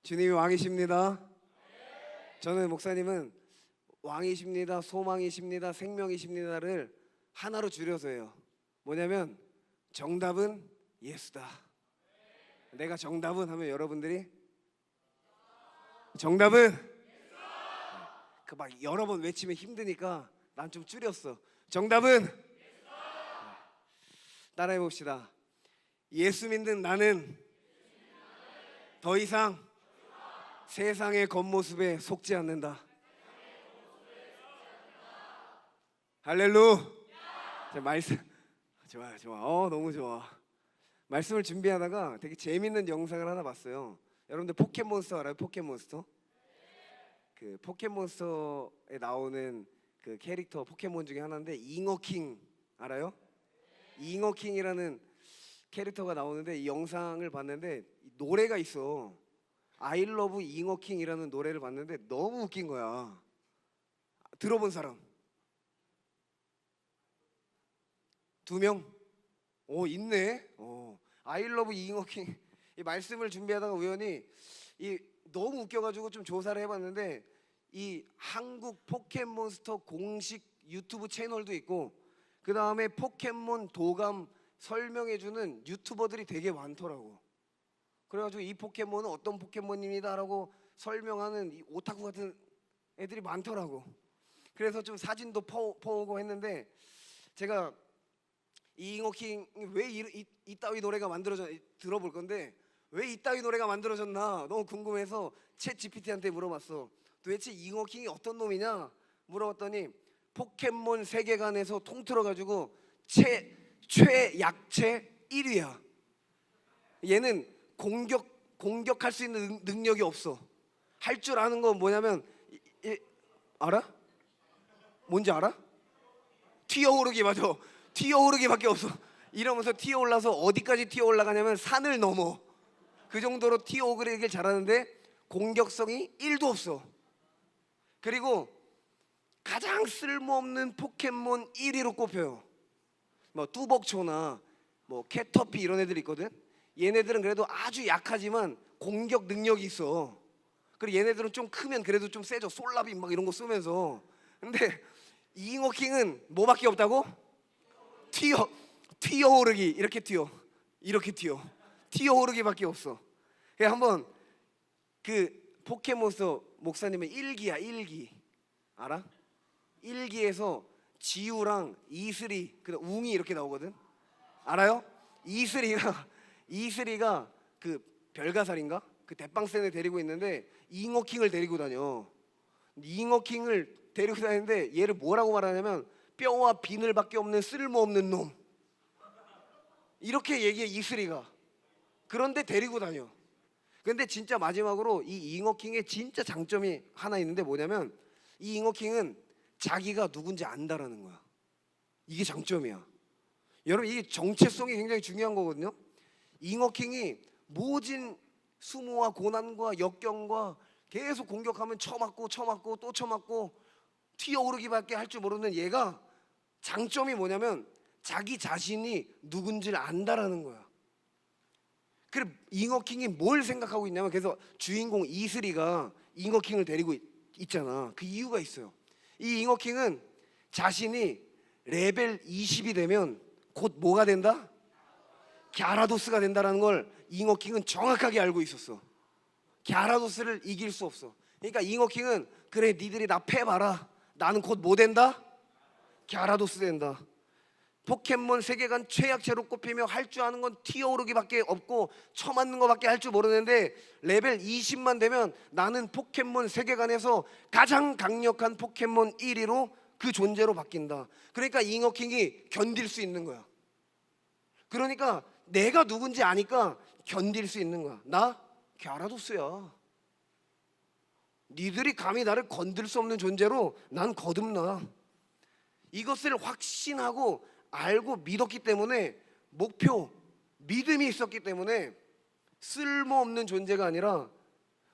주님이 왕이십니다. 저는 목사님은 왕이십니다, 소망이십니다, 생명이십니다를 하나로 줄여서 해요. 뭐냐면 정답은 예수다. 내가 정답은 하면 여러분들이 정답은 그 막 여러 번 외치면 힘드니까 난 좀 줄였어. 정답은 따라해 봅시다. 예수 믿는 나는 더 이상 세상의 겉모습에 속지 않는다. 할렐루. 말씀 좋아. 너무 좋아. 말씀을 준비하다가 되게 재밌는 영상을 하나 봤어요. 여러분들 포켓몬스터 알아요? 포켓몬스터? 그 포켓몬스터에 나오는 그 캐릭터 포켓몬 중에 하나인데 잉어킹 알아요? 잉어킹이라는 캐릭터가 나오는데 이 영상을 봤는데 노래가 있어. I love 잉어킹이라는 노래를 봤는데 너무 웃긴 거야. 들어본 사람? 2명? 오, 있네. I love 잉어킹. 이 말씀을 준비하다가 우연히 너무 웃겨가지고 좀 조사를 해봤는데 이 한국 포켓몬스터 공식 유튜브 채널도 있고 그 다음에 포켓몬 도감 설명해주는 유튜버들이 되게 많더라고. 그래가지고 이 포켓몬은 어떤 포켓몬입니다라고 설명하는 이 오타쿠 같은 애들이 많더라고. 그래서 좀 사진도 퍼오고 했는데 제가 이 잉어킹 왜 이따위 노래가 만들어졌나 들어볼 건데 왜 이따위 노래가 만들어졌나 너무 궁금해서 챗 GPT한테 물어봤어. 도대체 잉어킹이 어떤 놈이냐 물어봤더니 포켓몬 세계관에서 통틀어가지고 최약체 1위야. 얘는 공격할 수 있는 능력이 없어. 할 줄 아는 건 뭐냐면 알아? 뭔지 알아? 튀어오르기. 맞아. 튀어오르기밖에 없어. 이러면서 튀어올라서 어디까지 튀어올라가냐면 산을 넘어. 그 정도로 튀어오르기를 잘하는데 공격성이 1도 없어. 그리고 가장 쓸모없는 포켓몬 1위로 꼽혀요. 뭐 뚜벅초나 뭐 캐터피 이런 애들 있거든. 얘네들은 그래도 아주 약하지만 공격 능력이 있어. 그리고 얘네들은 좀 크면 그래도 좀 세져. 솔라빔 막 이런 거 쓰면서. 근데 잉어킹은 뭐밖에 없다고? 튀어오르기. 이렇게 튀어 튀어오르기밖에 없어. 그냥 한번 그 포켓몬스터 목사님의 일기야. 일기 알아? 일기에서 지우랑 이슬이 그다음 웅이 이렇게 나오거든. 알아요? 이슬이가 그 별가살인가? 그 대빵센을 데리고 있는데 잉어킹을 데리고 다녀. 잉어킹을 데리고 다니는데 얘를 뭐라고 말하냐면 뼈와 비늘밖에 없는 쓸모없는 놈. 이렇게 얘기해 이슬이가. 그런데 데리고 다녀. 근데 진짜 마지막으로 이 잉어킹의 진짜 장점이 하나 있는데 뭐냐면 이 잉어킹은 자기가 누군지 안다라는 거야. 이게 장점이야. 여러분 이게 정체성이 굉장히 중요한 거거든요. 잉어킹이 모진 수모와 고난과 역경과 계속 공격하면 쳐맞고 또 쳐맞고 튀어오르기밖에 할 줄 모르는 얘가 장점이 뭐냐면 자기 자신이 누군지를 안다라는 거야. 그래 잉어킹이 뭘 생각하고 있냐면 그래서 주인공 이슬이가 잉어킹을 데리고 있잖아. 그 이유가 있어요. 이 잉어킹은 자신이 레벨 20이 되면 곧 뭐가 된다? 갸라도스가 된다는 걸 잉어킹은 정확하게 알고 있었어. 갸라도스를 이길 수 없어. 그러니까 잉어킹은 그래 니들이 나 패봐라. 나는 곧 뭐 된다? 갸라도스 된다. 포켓몬 세계관 최약체로 꼽히며 할 줄 아는 건 튀어오르기밖에 없고 쳐맞는 거밖에 할 줄 모르는데 레벨 20만 되면 나는 포켓몬 세계관에서 가장 강력한 포켓몬 1위로 그 존재로 바뀐다. 그러니까 잉어킹이 견딜 수 있는 거야. 그러니까 내가 누군지 아니까 견딜 수 있는 거야. 나 갸라도스야. 니들이 감히 나를 건들 수 없는 존재로 난 거듭나. 이것을 확신하고 알고 믿었기 때문에 목표, 믿음이 있었기 때문에 쓸모없는 존재가 아니라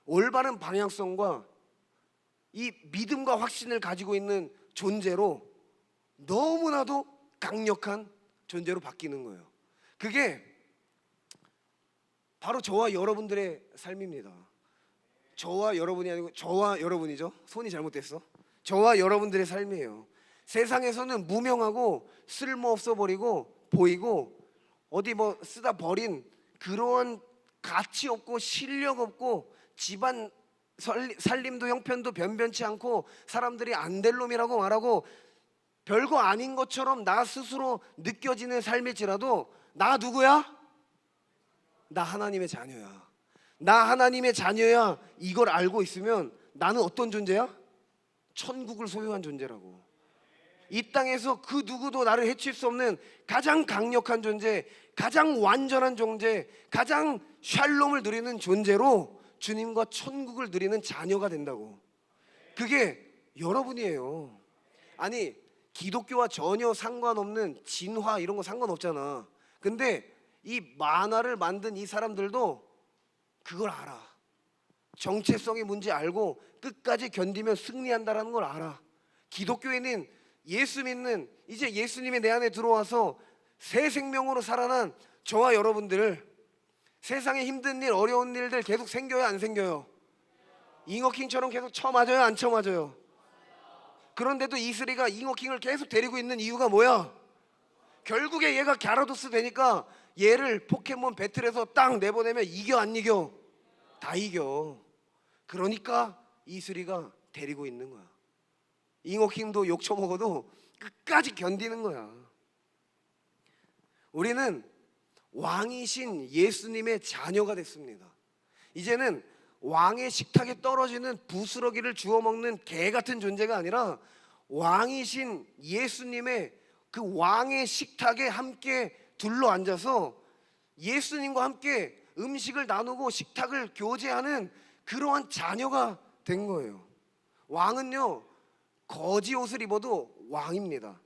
올바른 방향성과 이 믿음과 확신을 가지고 있는 존재로 너무나도 강력한 존재로 바뀌는 거예요. 그게 바로 저와 여러분들의 삶입니다. 저와 여러분이 아니고 저와 여러분이죠. 손이 잘못됐어. 저와 여러분들의 삶이에요. 세상에서는 무명하고 쓸모없어 버리고 보이고 어디 뭐 쓰다 버린 그런 가치 없고 실력 없고 집안 살림도 형편도 변변치 않고 사람들이 안 될 놈이라고 말하고 별거 아닌 것처럼 나 스스로 느껴지는 삶일지라도 나 누구야? 나 하나님의 자녀야. 나 하나님의 자녀야. 이걸 알고 있으면 나는 어떤 존재야? 천국을 소유한 존재라고. 이 땅에서 그 누구도 나를 해칠 수 없는 가장 강력한 존재, 가장 완전한 존재, 가장 샬롬을 누리는 존재로 주님과 천국을 누리는 자녀가 된다고. 그게 여러분이에요. 아니 기독교와 전혀 상관없는 진화 이런 거 상관없잖아. 근데 이 만화를 만든 이 사람들도 그걸 알아. 정체성이 뭔지 알고 끝까지 견디면 승리한다라는 걸 알아. 기독교에는 예수 믿는 이제 예수님이 내 안에 들어와서 새 생명으로 살아난 저와 여러분들 세상에 힘든 일 어려운 일들 계속 생겨요 안 생겨요? 잉어킹처럼 계속 쳐맞아요 안 쳐맞아요? 그런데도 이슬이가 잉어킹을 계속 데리고 있는 이유가 뭐야? 결국에 얘가 갸라도스 되니까 얘를 포켓몬 배틀에서 딱 내보내면 이겨 안 이겨? 다 이겨. 그러니까 이슬이가 데리고 있는 거야. 잉어킹도 욕 처먹어도 끝까지 견디는 거야. 우리는 왕이신 예수님의 자녀가 됐습니다. 이제는 왕의 식탁에 떨어지는 부스러기를 주워 먹는 개 같은 존재가 아니라 왕이신 예수님의 그 왕의 식탁에 함께 둘러 앉아서 예수님과 함께 음식을 나누고 식탁을 교제하는 그러한 자녀가 된 거예요. 왕은요 거지 옷을 입어도 왕입니다.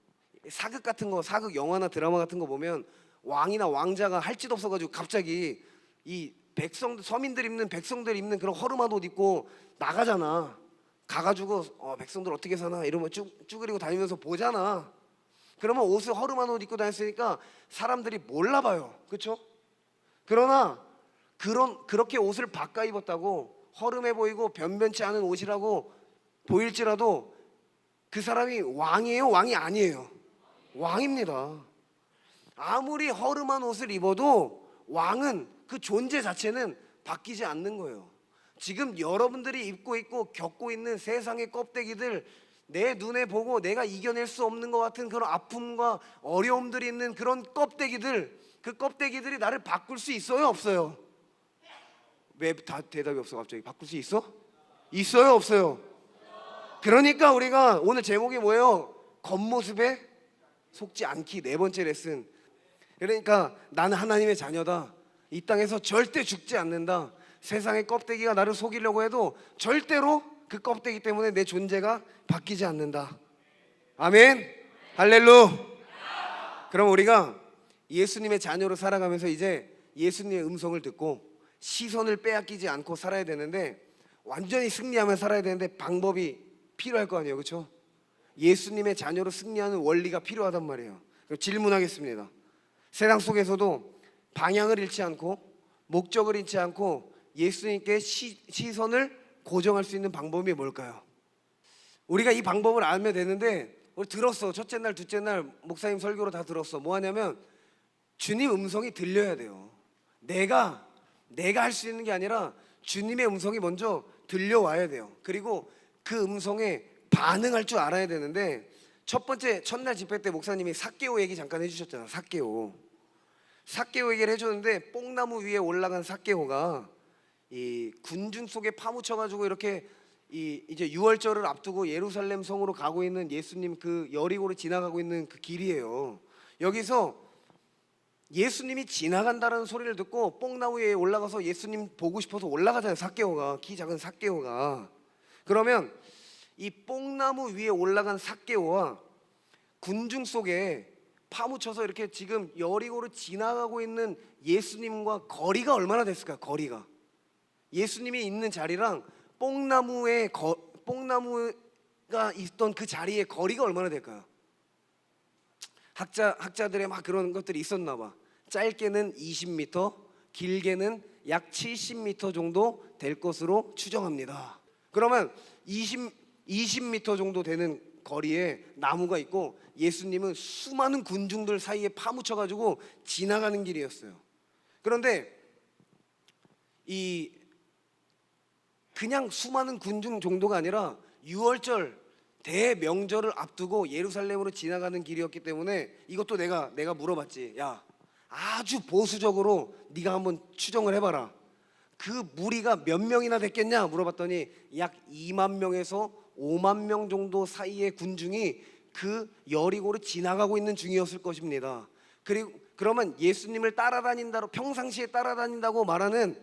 사극 같은 거, 사극 영화나 드라마 같은 거 보면 왕이나 왕자가 할 짓 없어가지고 갑자기 이 백성 서민들 입는 백성들 입는 그런 허름한 옷 입고 나가잖아. 가가지고 백성들 어떻게 사나 이러면 쭈그리고 다니면서 보잖아. 그러면 옷을 허름한 옷 입고 다녔으니까 사람들이 몰라봐요. 그렇죠? 그러나 그렇게 옷을 바꿔 입었다고 허름해 보이고 변변치 않은 옷이라고 보일지라도 그 사람이 왕이에요? 왕이 아니에요? 왕입니다. 아무리 허름한 옷을 입어도 왕은 그 존재 자체는 바뀌지 않는 거예요. 지금 여러분들이 입고 있고 겪고 있는 세상의 껍데기들 내 눈에 보고 내가 이겨낼 수 없는 것 같은 그런 아픔과 어려움들이 있는 그런 껍데기들, 그 껍데기들이 나를 바꿀 수 있어요? 없어요? 왜 다 대답이 없어 갑자기? 바꿀 수 있어? 있어요? 없어요? 그러니까 우리가 오늘 제목이 뭐예요? 겉모습에 속지 않기. 네 번째 레슨. 그러니까 나는 하나님의 자녀다. 이 땅에서 절대 죽지 않는다. 세상의 껍데기가 나를 속이려고 해도 절대로 그 껍데기 때문에 내 존재가 바뀌지 않는다. 아멘. 할렐루. 그럼 우리가 예수님의 자녀로 살아가면서 이제 예수님의 음성을 듣고 시선을 빼앗기지 않고 살아야 되는데 완전히 승리하며 살아야 되는데 방법이 필요할 거 아니에요. 그렇죠? 예수님의 자녀로 승리하는 원리가 필요하단 말이에요. 그럼 질문하겠습니다. 세상 속에서도 방향을 잃지 않고 목적을 잃지 않고 예수님께 시선을 고정할 수 있는 방법이 뭘까요? 우리가 이 방법을 알면 되는데 우리 들었어. 첫째 날 둘째 날 목사님 설교로 다 들었어. 뭐 하냐면 주님 음성이 들려야 돼요. 내가 할 수 있는 게 아니라 주님의 음성이 먼저 들려와야 돼요. 그리고 그 음성에 반응할 줄 알아야 되는데 첫 번째 첫날 집회 때 목사님이 삭개오 얘기 잠깐 해주셨잖아. 삭개오 얘기를 해줬는데 뽕나무 위에 올라간 삭개오가 이 군중 속에 파묻혀가지고 이렇게 이제 유월절을 앞두고 예루살렘 성으로 가고 있는 예수님 그 여리고를 지나가고 있는 그 길이에요. 여기서 예수님이 지나간다는 소리를 듣고 뽕나무 위에 올라가서 예수님 보고 싶어서 올라가잖아요. 삭개오가, 키 작은 삭개오가. 그러면 이 뽕나무 위에 올라간 삭개오와 군중 속에 파묻혀서 이렇게 지금 여리고를 지나가고 있는 예수님과 거리가 얼마나 됐을까요? 거리가 예수님이 있는 자리랑 뽕나무가 있던 그 자리의 거리가 얼마나 될까요? 학자들의 막 그런 것들이 있었나 봐. 짧게는 20m, 길게는 약 70m 정도 될 것으로 추정합니다. 그러면 20m 정도 되는 거리에 나무가 있고 예수님은 수많은 군중들 사이에 파묻혀가지고 지나가는 길이었어요. 그런데 이 그냥 수많은 군중 정도가 아니라 유월절 대명절을 앞두고 예루살렘으로 지나가는 길이었기 때문에 이것도 내가 물어봤지. 야, 아주 보수적으로 네가 한번 추정을 해봐라. 그 무리가 몇 명이나 됐겠냐 물어봤더니 약 2만 명에서 5만 명 정도 사이의 군중이 그 여리고를 지나가고 있는 중이었을 것입니다. 그리고 그러면 예수님을 따라다닌다로 평상시에 따라다닌다고 말하는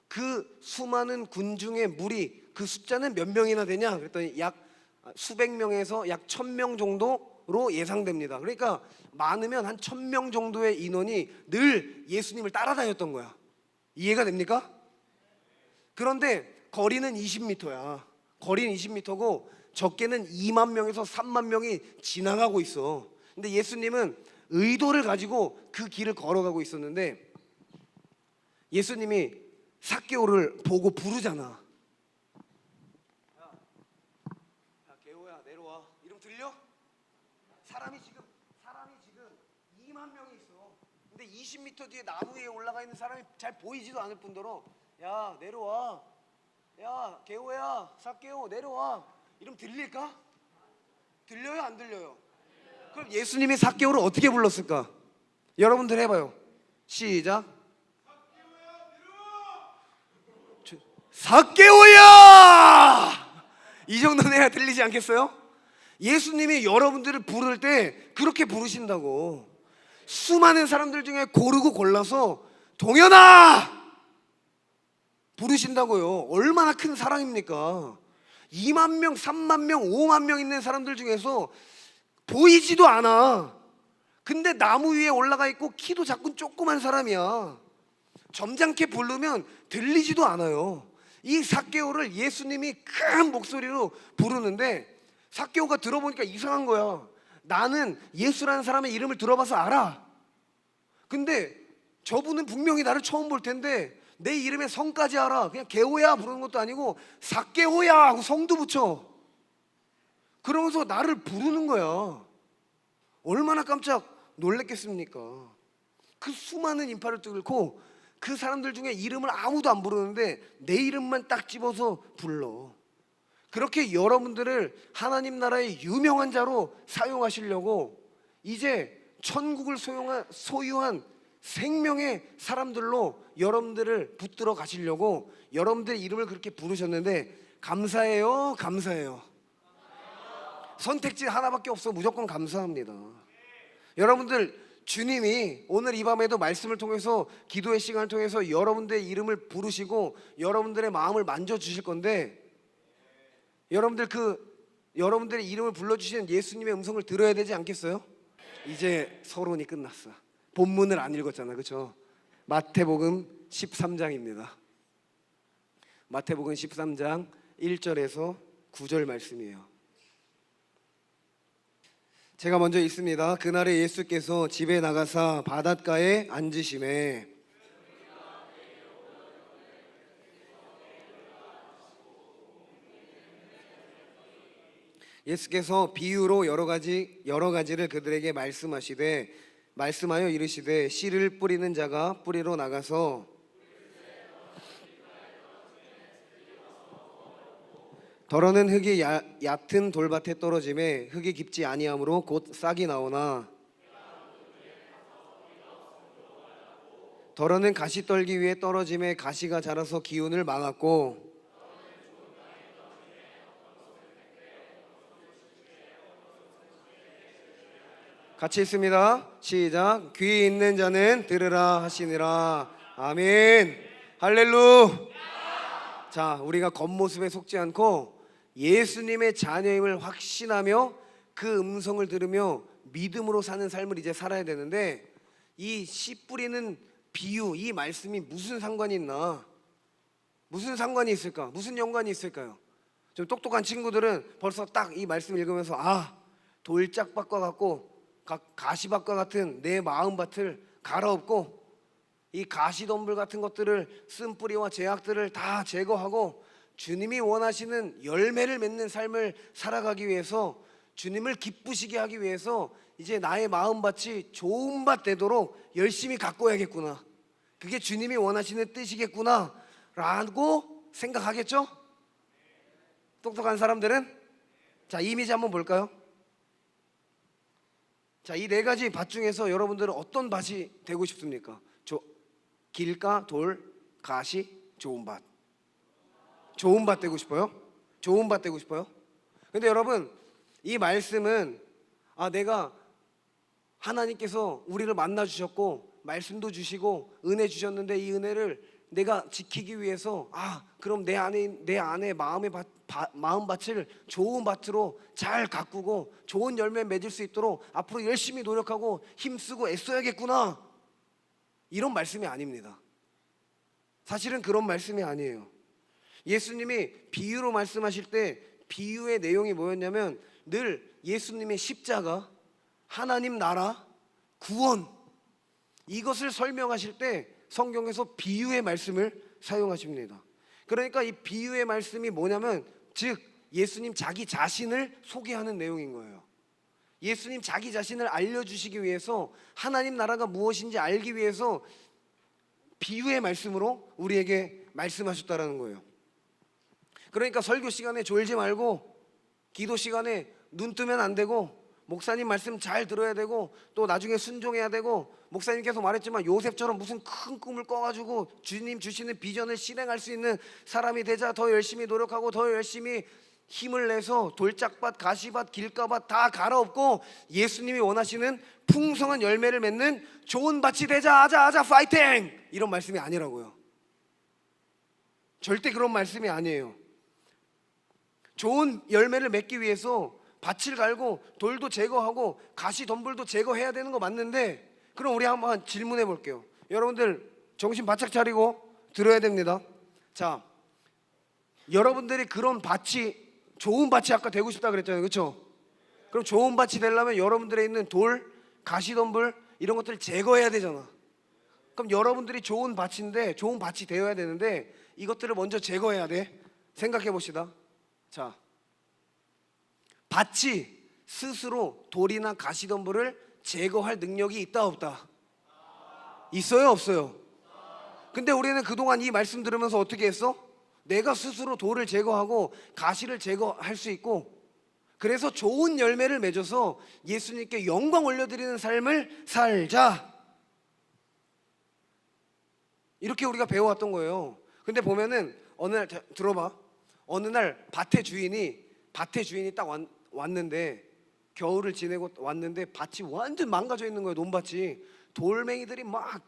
그 수많은 군중의 무리 그 숫자는 몇 명이나 되냐 그랬더니 약 수백 명에서 약 1,000명 정도로 예상됩니다. 그러니까 많으면 한 1,000명 정도의 인원이 늘 예수님을 따라다녔던 거야. 이해가 됩니까? 그런데 거리는 20m야. 거리는 20m고 적게는 2만 명에서 3만 명이 지나가고 있어. 근데 예수님은 의도를 가지고 그 길을 걸어가고 있었는데 예수님이 삭개오를 보고 부르잖아. 야 개오야 내려와. 이름 들려? 사람이 지금 2만 명이 있어. 근데 20m 뒤에 나무 위에 올라가 있는 사람이 잘 보이지도 않을 뿐더러 야 내려와. 야 개오야 삭개오 내려와. 이름 들릴까? 들려요 안 들려요? 그럼 예수님이 삭개오를 어떻게 불렀을까? 여러분들 해봐요. 시작. 삭개오야! 이 정도는 해야 들리지 않겠어요? 예수님이 여러분들을 부를 때 그렇게 부르신다고. 수많은 사람들 중에 고르고 골라서 동현아! 부르신다고요. 얼마나 큰 사랑입니까? 2만 명, 3만 명, 5만 명 있는 사람들 중에서 보이지도 않아. 근데 나무 위에 올라가 있고 키도 작고 조그만 사람이야. 점잖게 부르면 들리지도 않아요. 이 삭개오를 예수님이 큰 목소리로 부르는데 삭개오가 들어보니까 이상한 거야. 나는 예수라는 사람의 이름을 들어봐서 알아. 근데 저분은 분명히 나를 처음 볼 텐데 내 이름의 성까지 알아. 그냥 개오야 부르는 것도 아니고 삭개오야 하고 성도 붙여. 그러면서 나를 부르는 거야. 얼마나 깜짝 놀랐겠습니까? 그 수많은 인파를 뚫고 그 사람들 중에 이름을 아무도 안 부르는데 내 이름만 딱 집어서 불러. 그렇게 여러분들을 하나님 나라의 유명한 자로 사용하시려고 이제 천국을 소유한 생명의 사람들로 여러분들을 붙들어 가시려고 여러분들의 이름을 그렇게 부르셨는데 감사해요, 감사해요. 선택지 하나밖에 없어. 무조건 감사합니다. 여러분들 주님이 오늘 이 밤에도 말씀을 통해서 기도의 시간을 통해서 여러분들의 이름을 부르시고 여러분들의 마음을 만져주실 건데 여러분들의 이름을 불러주시는 예수님의 음성을 들어야 되지 않겠어요? 이제 서론이 끝났어. 본문을 안 읽었잖아, 그렇죠? 마태복음 13장입니다. 마태복음 13장 1절에서 9절 말씀이에요. 제가 먼저 읽습니다. 그날에 예수께서 집에 나가사 바닷가에 앉으심에 예수께서 비유로 여러 가지를 그들에게 말씀하여 이르시되 씨를 뿌리는 자가 뿌리러 나가서 더러는 흙이 얕은 돌밭에 떨어짐에 흙이 깊지 아니하므로 곧 싹이 나오나 더러는 가시떨기 위에 떨어짐에 가시가 자라서 기운을 망하고 같이 읽습니다. 시작. 귀 있는 자는 들으라 하시니라. 아멘. 할렐루야. 자, 우리가 겉모습에 속지 않고 예수님의 자녀임을 확신하며 그 음성을 들으며 믿음으로 사는 삶을 이제 살아야 되는데 이 씨 뿌리는 비유, 이 말씀이 무슨 상관이 있나? 무슨 상관이 있을까? 무슨 연관이 있을까요? 좀 똑똑한 친구들은 벌써 딱 이 말씀 읽으면서 돌짝밭과 같고 가시밭과 같은 내 마음밭을 갈아엎고 이 가시덤불 같은 것들을, 쓴뿌리와 제약들을 다 제거하고 주님이 원하시는 열매를 맺는 삶을 살아가기 위해서, 주님을 기쁘시게 하기 위해서 이제 나의 마음밭이 좋은 밭 되도록 열심히 가꿔야겠구나, 그게 주님이 원하시는 뜻이겠구나 라고 생각하겠죠? 똑똑한 사람들은. 자, 이미지 한번 볼까요? 자, 이 네 가지 밭 중에서 여러분들은 어떤 밭이 되고 싶습니까? 길가, 돌, 가시, 좋은 밭. 좋은 밭 되고 싶어요? 좋은 밭 되고 싶어요? 근데 여러분, 이 말씀은 내가 하나님께서 우리를 만나 주셨고 말씀도 주시고 은혜 주셨는데, 이 은혜를 내가 지키기 위해서 그럼 내 안에 마음밭을 좋은 밭으로 잘 가꾸고 좋은 열매 맺을 수 있도록 앞으로 열심히 노력하고 힘쓰고 애써야겠구나, 이런 말씀이 아닙니다. 사실은 그런 말씀이 아니에요. 예수님이 비유로 말씀하실 때 비유의 내용이 뭐였냐면, 늘 예수님의 십자가, 하나님 나라, 구원, 이것을 설명하실 때 성경에서 비유의 말씀을 사용하십니다. 그러니까 이 비유의 말씀이 뭐냐면, 즉 예수님 자기 자신을 소개하는 내용인 거예요. 예수님 자기 자신을 알려주시기 위해서, 하나님 나라가 무엇인지 알기 위해서 비유의 말씀으로 우리에게 말씀하셨다라는 거예요. 그러니까 설교 시간에 졸지 말고, 기도 시간에 눈 뜨면 안 되고, 목사님 말씀 잘 들어야 되고, 또 나중에 순종해야 되고, 목사님께서 말했지만 요셉처럼 무슨 큰 꿈을 꿔가지고 주님 주시는 비전을 실행할 수 있는 사람이 되자, 더 열심히 노력하고 더 열심히 힘을 내서 돌짝밭, 가시밭, 길가밭 다 갈아엎고 예수님이 원하시는 풍성한 열매를 맺는 좋은 밭이 되자, 아자 파이팅! 이런 말씀이 아니라고요. 절대 그런 말씀이 아니에요. 좋은 열매를 맺기 위해서 밭을 갈고 돌도 제거하고 가시덤불도 제거해야 되는 거 맞는데, 그럼 우리 한번 질문해 볼게요. 여러분들 정신 바짝 차리고 들어야 됩니다. 자, 여러분들이 그런 밭이, 좋은 밭이 아까 되고 싶다 그랬잖아요, 그렇죠? 그럼 좋은 밭이 되려면 여러분들에 있는 돌, 가시덤불 이런 것들을 제거해야 되잖아. 그럼 여러분들이 좋은 밭인데, 좋은 밭이 되어야 되는데 이것들을 먼저 제거해야 돼. 생각해 봅시다. 자, 밭이 스스로 돌이나 가시덤불을 제거할 능력이 있다 없다? 있어요 없어요? 근데 우리는 그동안 이 말씀 들으면서 어떻게 했어? 내가 스스로 돌을 제거하고 가시를 제거할 수 있고, 그래서 좋은 열매를 맺어서 예수님께 영광 올려드리는 삶을 살자, 이렇게 우리가 배워왔던 거예요. 근데 보면은 어느 날, 들어봐, 어느 날 밭의 주인이 딱 왔는데, 겨울을 지내고 왔는데 밭이 완전 망가져 있는 거예요. 논밭이 돌멩이들이 막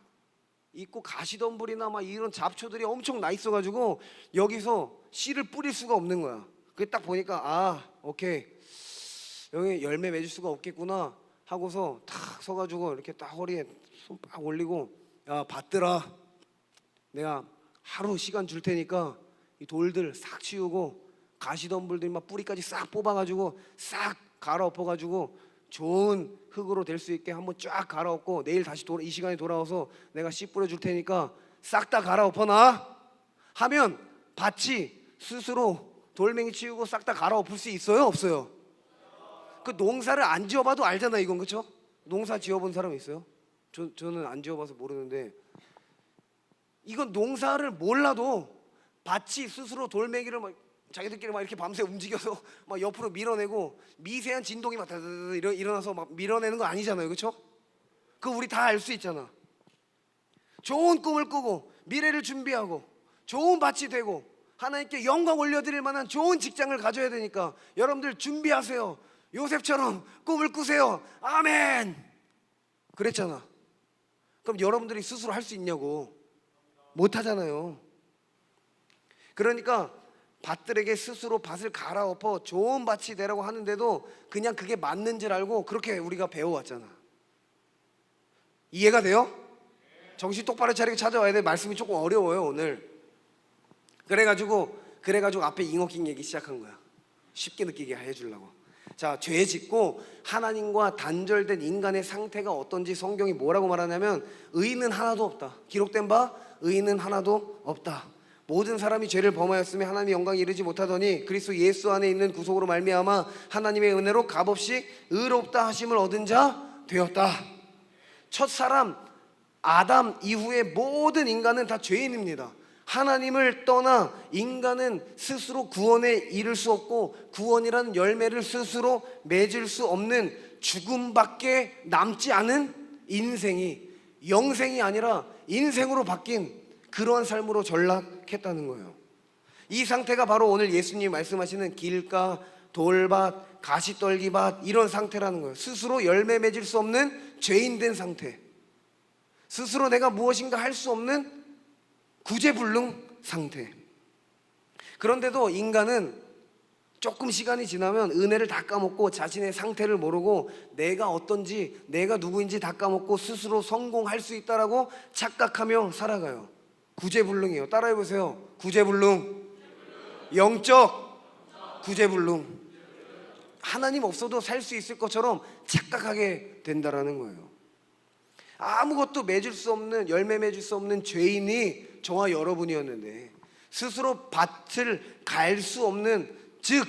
있고 가시덤불이나 막 이런 잡초들이 엄청 나 있어가지고 여기서 씨를 뿌릴 수가 없는 거야. 그게 딱 보니까 오케이, 여기 열매 맺을 수가 없겠구나 하고서 탁 서가지고 이렇게 딱 허리에 손 빡 올리고, 야 밭들아, 내가 하루 시간 줄 테니까 이 돌들 싹 치우고 가시덤불들 막 뿌리까지 싹 뽑아가지고 싹 갈아엎어가지고 좋은 흙으로 될 수 있게 한번 쫙 갈아엎고, 내일 다시 이 시간에 돌아와서 내가 씨 뿌려줄 테니까 싹 다 갈아엎어놔 하면 밭이 스스로 돌멩이 치우고 싹 다 갈아엎을 수 있어요 없어요? 그 농사를 안 지어봐도 알잖아 이건, 그렇죠? 농사 지어본 사람 있어요? 저는 안 지어봐서 모르는데, 이건 농사를 몰라도 밭이 스스로 돌멩이를 막 자기들끼리 막 이렇게 밤새 움직여서 막 옆으로 밀어내고, 미세한 진동이 막 다다다 일어나서 막 밀어내는 거 아니잖아요, 그렇죠? 그거 우리 다 알 수 있잖아. 좋은 꿈을 꾸고 미래를 준비하고 좋은 밭이 되고 하나님께 영광 올려드릴 만한 좋은 직장을 가져야 되니까 여러분들 준비하세요. 요셉처럼 꿈을 꾸세요. 아멘. 그랬잖아. 그럼 여러분들이 스스로 할 수 있냐고? 못 하잖아요. 그러니까 밭들에게 스스로 밭을 갈아엎어 좋은 밭이 되라고 하는데도 그냥 그게 맞는 줄 알고 그렇게 우리가 배워왔잖아. 이해가 돼요? 정신 똑바로 차리게 찾아와야 돼. 말씀이 조금 어려워요 오늘. 그래가지고 앞에 잉어킹 얘기 시작한 거야. 쉽게 느끼게 해주려고. 자, 죄 짓고 하나님과 단절된 인간의 상태가 어떤지 성경이 뭐라고 말하냐면 의인은 하나도 없다. 기록된 바 의인은 하나도 없다. 모든 사람이 죄를 범하였으며 하나님의 영광에 이르지 못하더니 그리스도 예수 안에 있는 구속으로 말미암아 하나님의 은혜로 값없이 의롭다 하심을 얻은 자 되었다. 첫 사람 아담 이후의 모든 인간은 다 죄인입니다. 하나님을 떠나 인간은 스스로 구원에 이를 수 없고 구원이라는 열매를 스스로 맺을 수 없는 죽음밖에 남지 않은 인생이 영생이 아니라 인생으로 바뀐 그러한 삶으로 전락했다는 거예요. 이 상태가 바로 오늘 예수님이 말씀하시는 길가, 돌밭, 가시떨기밭 이런 상태라는 거예요. 스스로 열매 맺을 수 없는 죄인된 상태, 스스로 내가 무엇인가 할 수 없는 구제불능 상태. 그런데도 인간은 조금 시간이 지나면 은혜를 다 까먹고 자신의 상태를 모르고 내가 어떤지 내가 누구인지 다 까먹고 스스로 성공할 수 있다라고 착각하며 살아가요. 구제불능이에요. 따라해보세요. 구제불능. 영적 구제불능. 하나님 없어도 살 수 있을 것처럼 착각하게 된다라는 거예요. 아무것도 맺을 수 없는, 열매 맺을 수 없는 죄인이 저와 여러분이었는데 스스로 밭을 갈 수 없는, 즉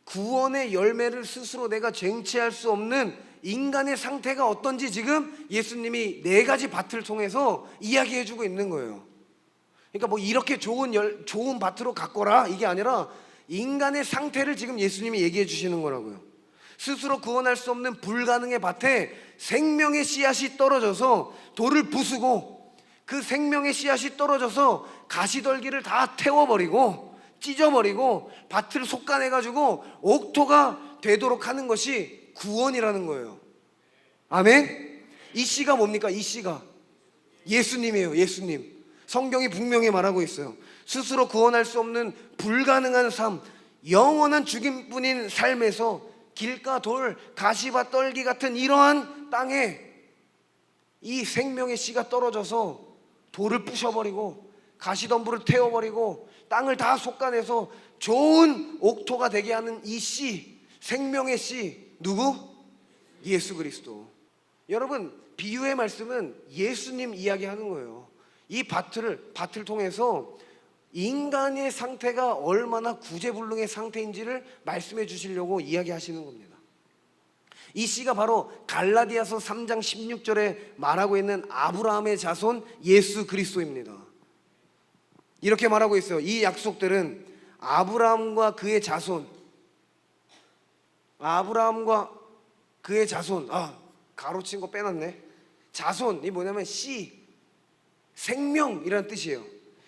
구원의 열매를 스스로 내가 쟁취할 수 없는 인간의 상태가 어떤지 지금 예수님이 4가지 밭을 통해서 이야기해주고 있는 거예요. 그러니까 뭐 이렇게 좋은 밭으로 가꿔라 이게 아니라 인간의 상태를 지금 예수님이 얘기해 주시는 거라고요. 스스로 구원할 수 없는 불가능의 밭에 생명의 씨앗이 떨어져서 돌을 부수고 그 생명의 씨앗이 떨어져서 가시떨기를 다 태워버리고 찢어버리고 밭을 솎아내가지고 옥토가 되도록 하는 것이 구원이라는 거예요. 아멘? 이 씨가 뭡니까? 이 씨가 예수님이에요. 예수님. 성경이 분명히 말하고 있어요. 스스로 구원할 수 없는 불가능한 삶, 영원한 죽임뿐인 삶에서 길가, 돌, 가시밭, 떨기 같은 이러한 땅에 이 생명의 씨가 떨어져서 돌을 부셔버리고 가시덤불을 태워버리고 땅을 다 솎아내서 좋은 옥토가 되게 하는 이 씨, 생명의 씨, 누구? 예수 그리스도. 여러분, 비유의 말씀은 예수님 이야기하는 거예요. 이 밭을 통해서 인간의 상태가 얼마나 구제불능의 상태인지를 말씀해 주시려고 이야기하시는 겁니다. 이 씨가 바로 갈라디아서 3장 16절에 말하고 있는 아브라함의 자손 예수 그리스도입니다. 이렇게 말하고 있어요. 이 약속들은 아브라함과 그의 자손, 가로친 거 빼놨네. 자손이 뭐냐면 씨, 생명이라는 뜻이에요.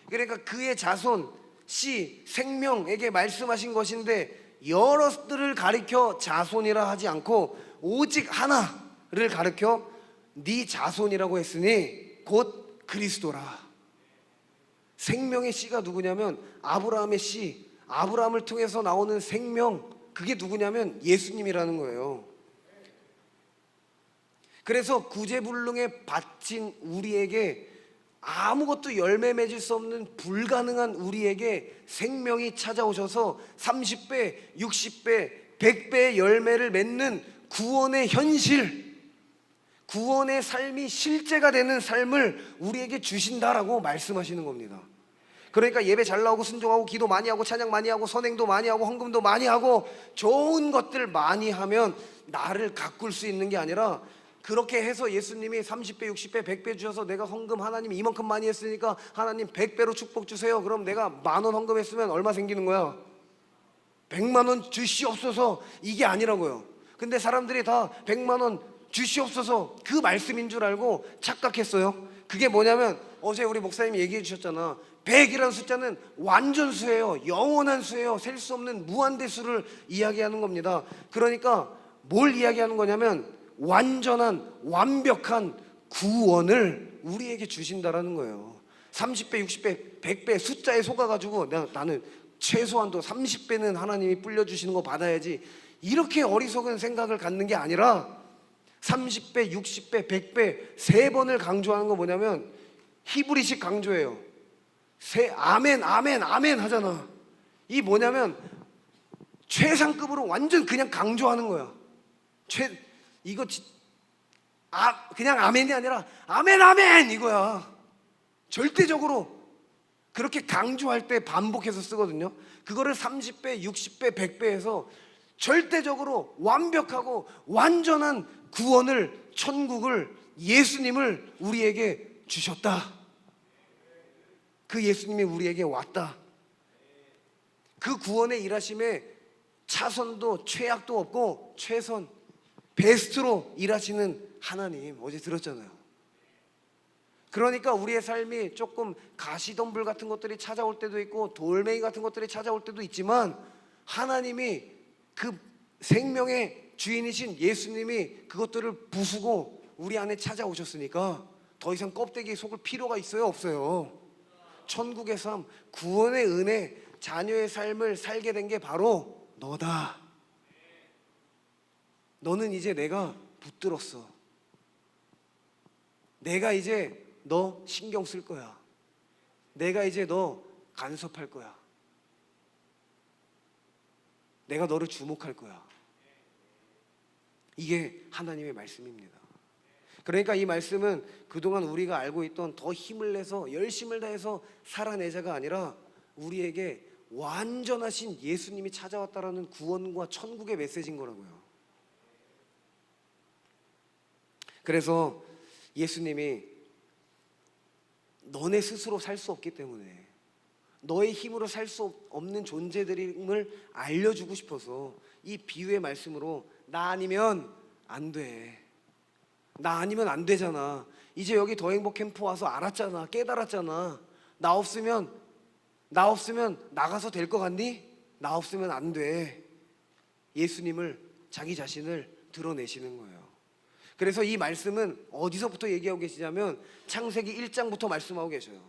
그러니까 그의 자손, 씨, 생명에게 말씀하신 것인데 여럿들을 가리켜 자손이라 하지 않고 오직 하나를 가리켜 네 자손이라고 했으니 곧 그리스도라. 생명의 씨가 누구냐면 아브라함의 씨, 아브라함을 통해서 나오는 생명, 그게 누구냐면 예수님이라는 거예요. 그래서 구제불능에 바친 우리에게, 아무것도 열매 맺을 수 없는 불가능한 우리에게 생명이 찾아오셔서 30배, 60배, 100배의 열매를 맺는 구원의 현실, 구원의 삶이 실제가 되는 삶을 우리에게 주신다라고 말씀하시는 겁니다. 그러니까 예배 잘 나오고 순종하고 기도 많이 하고 찬양 많이 하고 선행도 많이 하고 헌금도 많이 하고 좋은 것들 많이 하면 나를 가꿀 수 있는 게 아니라, 그렇게 해서 예수님이 30배, 60배, 100배 주셔서 내가 헌금 하나님 이만큼 많이 했으니까 하나님 100배로 축복 주세요. 그럼 내가 10,000원 헌금했으면 얼마 생기는 거야? 100만 원 주시옵소서. 이게 아니라고요. 근데 사람들이 다 100만 원 주시옵소서 그 말씀인 줄 알고 착각했어요. 그게 뭐냐면 어제 우리 목사님이 얘기해 주셨잖아. 100이라는 숫자는 완전수예요. 영원한 수예요. 셀 수 없는 무한대수를 이야기하는 겁니다. 그러니까 뭘 이야기하는 거냐면 완전한, 완벽한 구원을 우리에게 주신다라는 거예요. 30배, 60배, 100배 숫자에 속아가지고 나는 최소한도 30배는 하나님이 불려주시는 거 받아야지, 이렇게 어리석은 생각을 갖는 게 아니라 30배, 60배, 100배 3번을 강조하는 거 뭐냐면 히브리식 강조예요. 아멘, 아멘, 아멘 하잖아. 이 뭐냐면 최상급으로 완전 그냥 강조하는 거야. 이거 그냥 아멘이 아니라 아멘 아멘 이거야. 절대적으로 그렇게 강조할 때 반복해서 쓰거든요. 그거를 30배, 60배, 100배 해서 절대적으로 완벽하고 완전한 구원을, 천국을, 예수님을 우리에게 주셨다. 그 예수님이 우리에게 왔다. 그 구원의 일하심에 차선도 최악도 없고 최선, 베스트로 일하시는 하나님, 어제 들었잖아요. 그러니까 우리의 삶이 조금 가시덤불 같은 것들이 찾아올 때도 있고 돌멩이 같은 것들이 찾아올 때도 있지만, 하나님이 그 생명의 주인이신 예수님이 그것들을 부수고 우리 안에 찾아오셨으니까 더 이상 껍데기에 속을 필요가 있어요, 없어요? 천국의 삶, 구원의 은혜, 자녀의 삶을 살게 된 게 바로 너다. 너는 이제 내가 붙들었어. 내가 이제 너 신경 쓸 거야. 내가 이제 너 간섭할 거야. 내가 너를 주목할 거야. 이게 하나님의 말씀입니다. 그러니까 이 말씀은 그동안 우리가 알고 있던 더 힘을 내서 열심을 다해서 살아내자가 아니라 우리에게 완전하신 예수님이 찾아왔다라는 구원과 천국의 메시지인 거라고요. 그래서 예수님이 너네 스스로 살 수 없기 때문에, 너의 힘으로 살 수 없는 존재들임을 알려주고 싶어서 이 비유의 말씀으로 나 아니면 안 돼, 나 아니면 안 되잖아, 이제 여기 더 행복 캠프 와서 알았잖아, 깨달았잖아, 나 없으면 나가서 될 것 같니? 나 없으면 안 돼. 예수님을, 자기 자신을 드러내시는 거예요. 그래서 이 말씀은 어디서부터 얘기하고 계시냐면 창세기 1장부터 말씀하고 계셔요.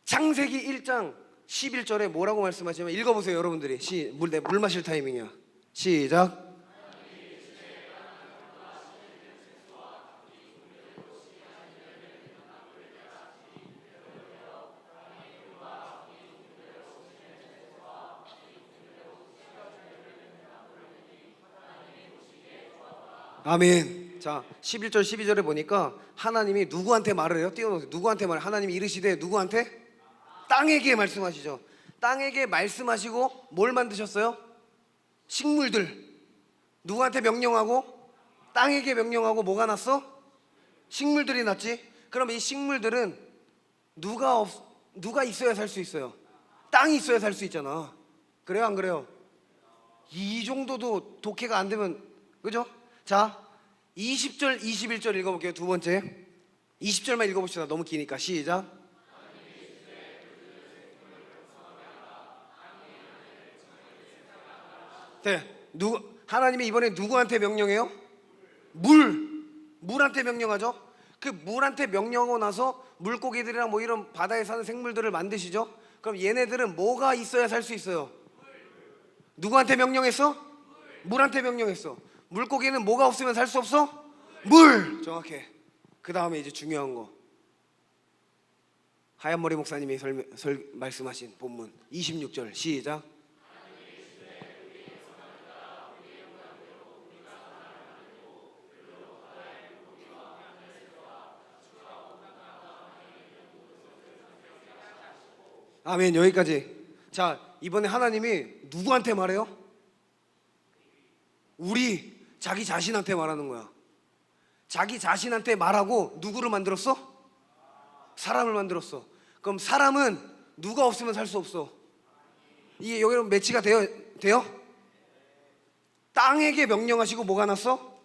창세기 1장 11절에 뭐라고 말씀하시냐면, 읽어보세요 여러분들이. 물 마실 타이밍이야. 시작. 아멘. 자, 11절 12절에 보니까 하나님이 누구한테 말을 해요? 띄워놓으세요. 누구한테 말을? 하나님이 이르시되 누구한테? 땅에게 말씀하시죠. 땅에게 말씀하시고 뭘 만드셨어요? 식물들. 누구한테 명령하고? 땅에게 명령하고. 뭐가 났어? 식물들이 났지. 그럼 이 식물들은 누가 있어야 살 수 있어요? 땅이 있어야 살 수 있잖아. 그래요 안 그래요? 이 정도도 독해가 안 되면, 그죠? 자, 20절 21절 읽어볼게요. 두 번째 20절만 읽어봅시다. 너무 기니까. 시작. 네, 하나님이 이번에 누구한테 명령해요? 물한테 명령하죠. 그 물한테 명령하고 나서 물고기들이랑 뭐 이런 바다에 사는 생물들을 만드시죠. 그럼 얘네들은 뭐가 있어야 살 수 있어요? 누구한테 명령했어? 물한테 명령했어. 물고기는 뭐가 없으면 살 수 없어? 물! 정확해. 그 다음에 이제 중요한 거, 하얀머리 목사님이 말씀하신 본문 26절 시작. 아멘. 여기까지. 자, 이번에 하나님이 누구한테 말해요? 자기 자신한테 말하는 거야. 자기 자신한테 말하고 누구를 만들었어? 사람을 만들었어. 그럼 사람은 누가 없으면 살 수 없어. 이게 여기로 매치가 돼요? 땅에게 명령하시고 뭐가 났어?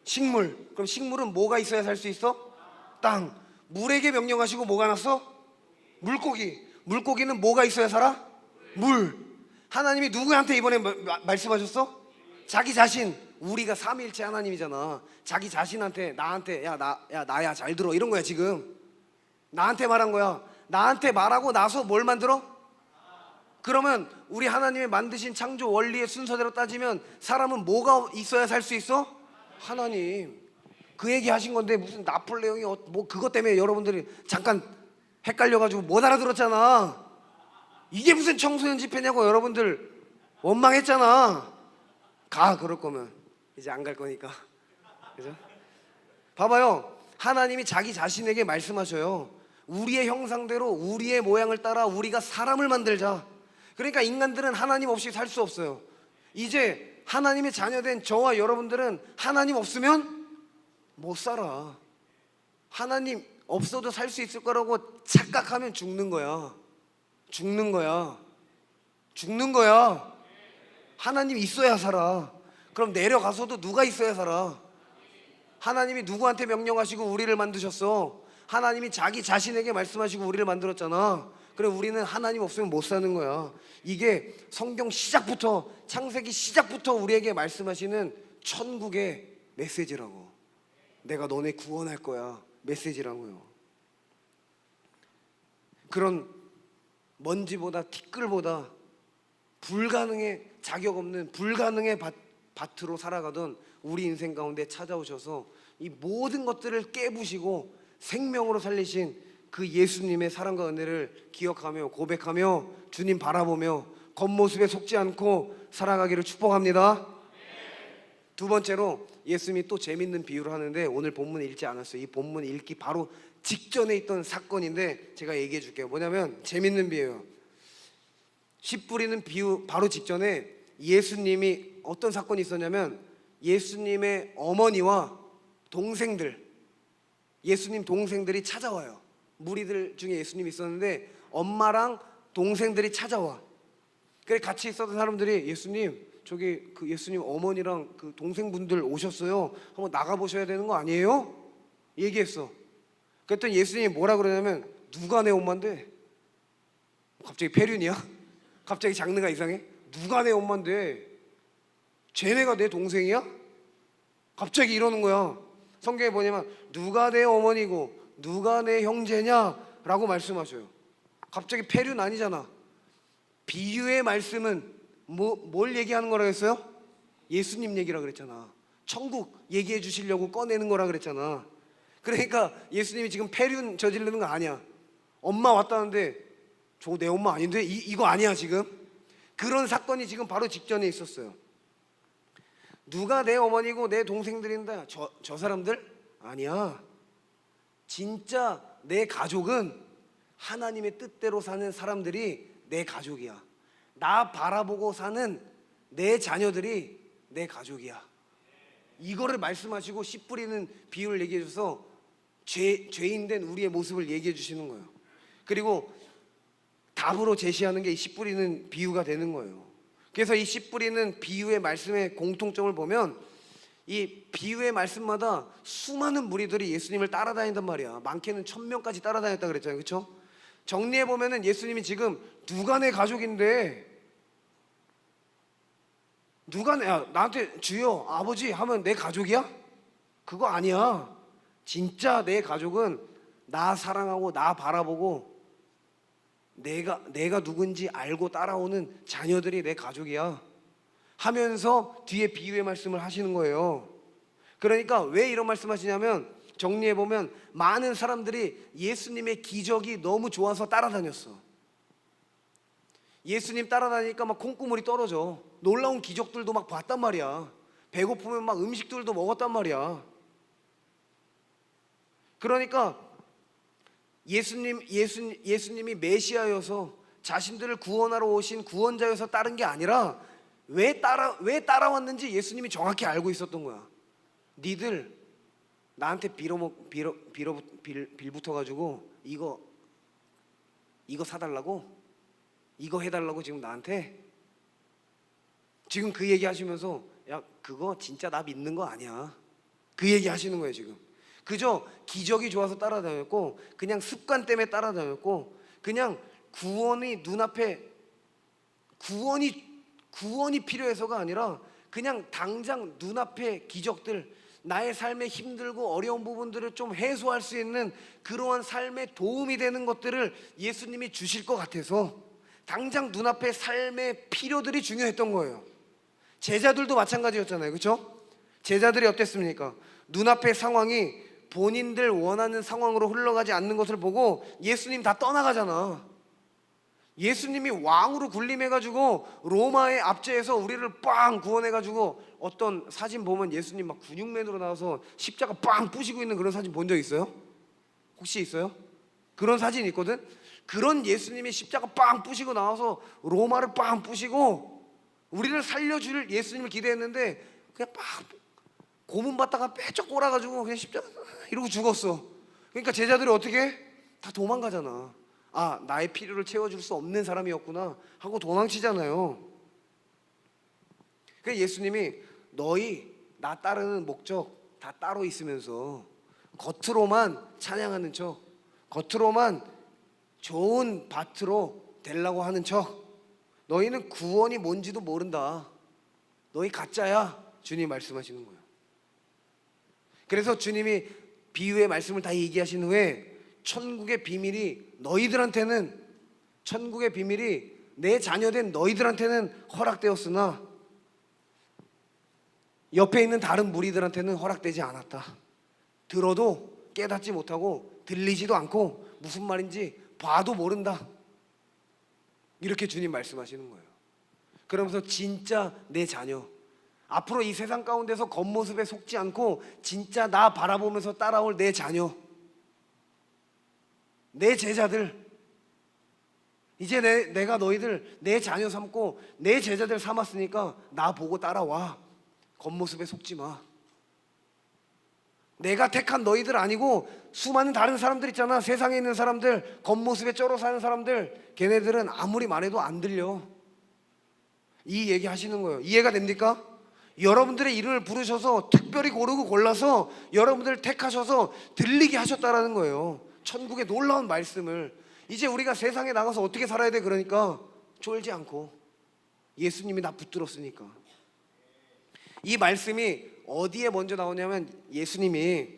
식물. 그럼 식물은 뭐가 있어야 살 수 있어? 땅. 물에게 명령하시고 뭐가 났어? 물고기. 물고기는 뭐가 있어야 살아? 물. 하나님이 누구한테 이번에 말씀하셨어? 자기 자신. 우리가 삼위일체 하나님이잖아. 자기 자신한테, 나한테, 나야 잘 들어, 이런 거야. 지금 나한테 말한 거야. 나한테 말하고 나서 뭘 만들어? 그러면 우리 하나님이 만드신 창조 원리의 순서대로 따지면 사람은 뭐가 있어야 살 수 있어? 하나님. 그 얘기 하신 건데 무슨 나폴레옹이 뭐 그것 때문에 여러분들이 잠깐 헷갈려가지고 못 알아들었잖아. 이게 무슨 청소년 집회냐고. 여러분들 원망했잖아. 가, 그럴 거면. 이제 안 갈 거니까. 그죠? 봐봐요. 하나님이 자기 자신에게 말씀하셔요. 우리의 형상대로 우리의 모양을 따라 우리가 사람을 만들자. 그러니까 인간들은 하나님 없이 살 수 없어요. 이제 하나님의 자녀된 저와 여러분들은 하나님 없으면 못 살아. 하나님 없어도 살 수 있을 거라고 착각하면 죽는 거야. 죽는 거야. 죽는 거야. 하나님 있어야 살아. 그럼 내려가서도 누가 있어야 살아? 하나님이 누구한테 명령하시고 우리를 만드셨어? 하나님이 자기 자신에게 말씀하시고 우리를 만들었잖아. 그래, 우리는 하나님 없으면 못 사는 거야. 이게 성경 시작부터, 창세기 시작부터 우리에게 말씀하시는 천국의 메시지라고. 내가 너네 구원할 거야 메시지라고요. 그런 먼지보다 티끌보다 불가능의 자격 없는 불가능의 밭으로 살아가던 우리 인생 가운데 찾아오셔서 이 모든 것들을 깨부시고 생명으로 살리신 그 예수님의 사랑과 은혜를 기억하며 고백하며 주님 바라보며 겉모습에 속지 않고 살아가기를 축복합니다. 두 번째로 예수님이 또 재밌는 비유를 하는데 오늘 본문 읽지 않았어요. 이 본문 읽기 바로 직전에 있던 사건인데 제가 얘기해 줄게요. 뭐냐면 재밌는 비유예요. 씨 뿌리는 비유 바로 직전에 예수님이 어떤 사건이 있었냐면 예수님의 어머니와 동생들, 예수님 동생들이 찾아와요. 무리들 중에 예수님이 있었는데 엄마랑 동생들이 찾아와. 그래 같이 있었던 사람들이 예수님, 저기 그 예수님 어머니랑 그 동생분들 오셨어요. 한번 나가보셔야 되는 거 아니에요? 얘기했어. 그랬더니 예수님이 뭐라 그러냐면 누가 내 엄마인데? 갑자기 폐륜이야? 갑자기 장르가 이상해? 누가 내 엄마인데? 쟤네가 내 동생이야? 갑자기 이러는 거야. 성경에 뭐냐면 누가 내 어머니고 누가 내 형제냐? 라고 말씀하셔요. 갑자기 폐륜 아니잖아. 비유의 말씀은 뭘 얘기하는 거라 했어요? 예수님 얘기라 그랬잖아. 천국 얘기해 주시려고 꺼내는 거라 그랬잖아. 그러니까 예수님이 지금 폐륜 저지르는 거 아니야. 엄마 왔다는데 저거 내 엄마 아닌데? 이거 아니야 지금. 그런 사건이 지금 바로 직전에 있었어요. 누가 내 어머니고 내 동생들인데 저 사람들? 아니야. 진짜 내 가족은 하나님의 뜻대로 사는 사람들이 내 가족이야. 나 바라보고 사는 내 자녀들이 내 가족이야. 이거를 말씀하시고 씨 뿌리는 비유를 얘기해 줘서 죄인된 우리의 모습을 얘기해 주시는 거예요. 그리고 답으로 제시하는 게 이 씨 뿌리는 비유가 되는 거예요. 그래서 이 씨 뿌리는 비유의 말씀의 공통점을 보면 이 비유의 말씀마다 수많은 무리들이 예수님을 따라다닌단 말이야. 많게는 1000명까지 따라다녔다 그랬잖아요. 그렇죠? 정리해 보면은 예수님이 지금 누가 내 가족인데, 누가 나한테 주여 아버지 하면 내 가족이야? 그거 아니야. 진짜 내 가족은 나 사랑하고 나 바라보고 내가 누군지 알고 따라오는 자녀들이 내 가족이야 하면서 뒤에 비유의 말씀을 하시는 거예요. 그러니까 왜 이런 말씀 하시냐면 정리해보면 많은 사람들이 예수님의 기적이 너무 좋아서 따라다녔어. 예수님 따라다니니까 막 콩고물이 떨어져. 놀라운 기적들도 막 봤단 말이야. 배고프면 막 음식들도 먹었단 말이야. 그러니까 예수님이 메시아여서 자신들을 구원하러 오신 구원자여서 따른 게 아니라 왜 따라왔는지 예수님이 정확히 알고 있었던 거야. 니들 나한테 빌 붙어가지고 이거 사달라고, 이거 해달라고 지금 나한테 지금 그 얘기 하시면서 야 그거 진짜 나 믿는 거 아니야, 그 얘기 하시는 거예요. 지금 그저 기적이 좋아서 따라다녔고 그냥 습관 때문에 따라다녔고 그냥 구원이 눈앞에 구원이 필요해서가 아니라 그냥 당장 눈앞에 기적들, 나의 삶에 힘들고 어려운 부분들을 좀 해소할 수 있는 그러한 삶에 도움이 되는 것들을 예수님이 주실 것 같아서 당장 눈앞에 삶의 필요들이 중요했던 거예요. 제자들도 마찬가지였잖아요. 그렇죠? 제자들이 어땠습니까? 눈앞의 상황이 본인들 원하는 상황으로 흘러가지 않는 것을 보고 예수님 다 떠나가잖아. 예수님이 왕으로 군림해가지고 로마의 압제에서 우리를 빵 구원해가지고, 어떤 사진 보면 예수님 막 근육맨으로 나와서 십자가 빵 부시고 있는 그런 사진 본 적 있어요? 혹시 있어요? 그런 사진 있거든? 그런 예수님이 십자가 빵 부시고 나와서 로마를 빵 부시고 우리를 살려줄 예수님을 기대했는데 그냥 막 고문 받다가 빼쩍 꼬라가지고 그냥 십자가 이러고 죽었어. 그러니까 제자들이 어떻게 해? 다 도망가잖아. 아, 나의 필요를 채워줄 수 없는 사람이었구나 하고 도망치잖아요. 그래서 예수님이 너희 나 따르는 목적 다 따로 있으면서 겉으로만 찬양하는 척, 겉으로만 좋은 밭으로 되려고 하는 척, 너희는 구원이 뭔지도 모른다. 너희 가짜야. 주님이 말씀하시는 거예요. 그래서 주님이 비유의 말씀을 다 얘기하신 후에 천국의 비밀이 너희들한테는, 천국의 비밀이 내 자녀된 너희들한테는 허락되었으나 옆에 있는 다른 무리들한테는 허락되지 않았다. 들어도 깨닫지 못하고 들리지도 않고 무슨 말인지 봐도 모른다. 이렇게 주님 말씀하시는 거예요. 그러면서 진짜 내 자녀, 앞으로 이 세상 가운데서 겉모습에 속지 않고 진짜 나 바라보면서 따라올 내 자녀, 내 제자들, 이제 내가 너희들 내 자녀 삼고 내 제자들 삼았으니까 나 보고 따라와. 겉모습에 속지 마. 내가 택한 너희들 아니고 수많은 다른 사람들 있잖아. 세상에 있는 사람들, 겉모습에 쩔어 사는 사람들, 걔네들은 아무리 말해도 안 들려. 이 얘기 하시는 거예요. 이해가 됩니까? 여러분들의 이름을 부르셔서 특별히 고르고 골라서 여러분들을 택하셔서 들리게 하셨다라는 거예요. 천국의 놀라운 말씀을. 이제 우리가 세상에 나가서 어떻게 살아야 돼? 그러니까 쫄지 않고, 예수님이 나 붙들었으니까. 이 말씀이 어디에 먼저 나오냐면 예수님이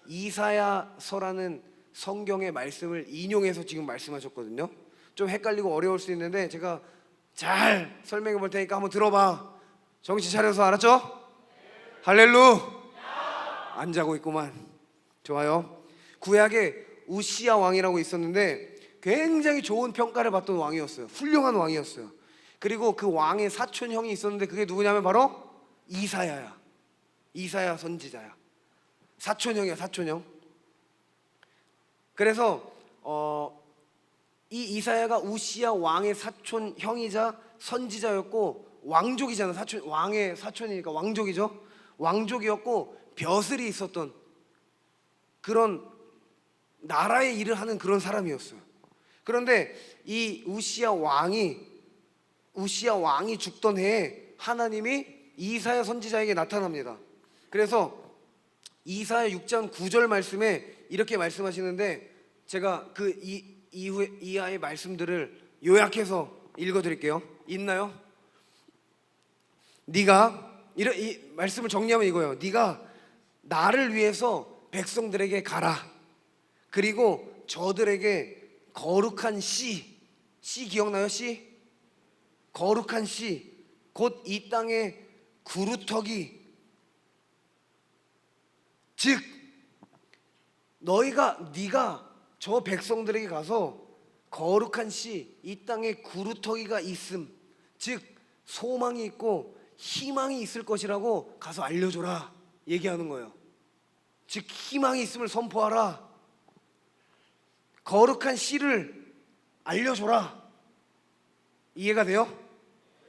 이사야서라는 성경의 말씀을 인용해서 지금 말씀하셨거든요. 좀 헷갈리고 어려울 수 있는데 제가 잘 설명해 볼 테니까 한번 들어봐. 정신 차려서. 알았죠? 할렐루. 안 자고 있구만. 좋아요. 구약에 우시야 왕이라고 있었는데 굉장히 좋은 평가를 받던 왕이었어요. 훌륭한 왕이었어요. 그리고 그 왕의 사촌형이 있었는데 그게 누구냐면 바로 이사야야. 이사야 선지자야. 사촌형이야, 사촌형. 그래서 이 이사야가 우시야 왕의 사촌형이자 선지자였고, 왕족이잖아. 왕의 사촌이니까 왕족이죠. 왕족이었고 벼슬이 있었던 그런 나라의 일을 하는 그런 사람이었어요. 그런데 이 우시야 왕이 죽던 해에 하나님이 이사야 선지자에게 나타납니다. 그래서 이사야 6장 9절 말씀에 이렇게 말씀하시는데, 제가 그 이하의 말씀들을 요약해서 읽어드릴게요. 있나요? 네가 이 말씀을 정리하면 이거예요. 네가 나를 위해서 백성들에게 가라. 그리고 저들에게 거룩한 씨 기억나요? 씨? 거룩한 씨, 곧 이 땅의 구루터기, 즉 네가 저 백성들에게 가서 거룩한 씨, 이 땅에 구루터기가 있음, 즉 소망이 있고 희망이 있을 것이라고 가서 알려줘라 얘기하는 거예요. 즉 희망이 있음을 선포하라. 거룩한 씨를 알려줘라. 이해가 돼요?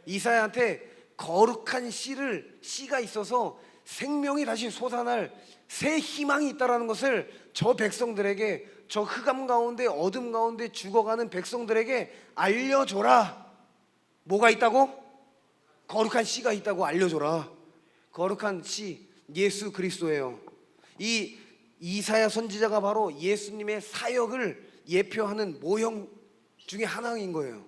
이사야한테 거룩한 씨가 있어서 생명이 다시 솟아날 새 희망이 있다라는 것을 저 백성들에게, 저 흑암 가운데 어둠 가운데 죽어가는 백성들에게 알려줘라. 뭐가 있다고? 거룩한 씨가 있다고 알려줘라. 거룩한 씨, 예수 그리스도예요. 이 이사야 선지자가 바로 예수님의 사역을 예표하는 모형 중에 하나인 거예요.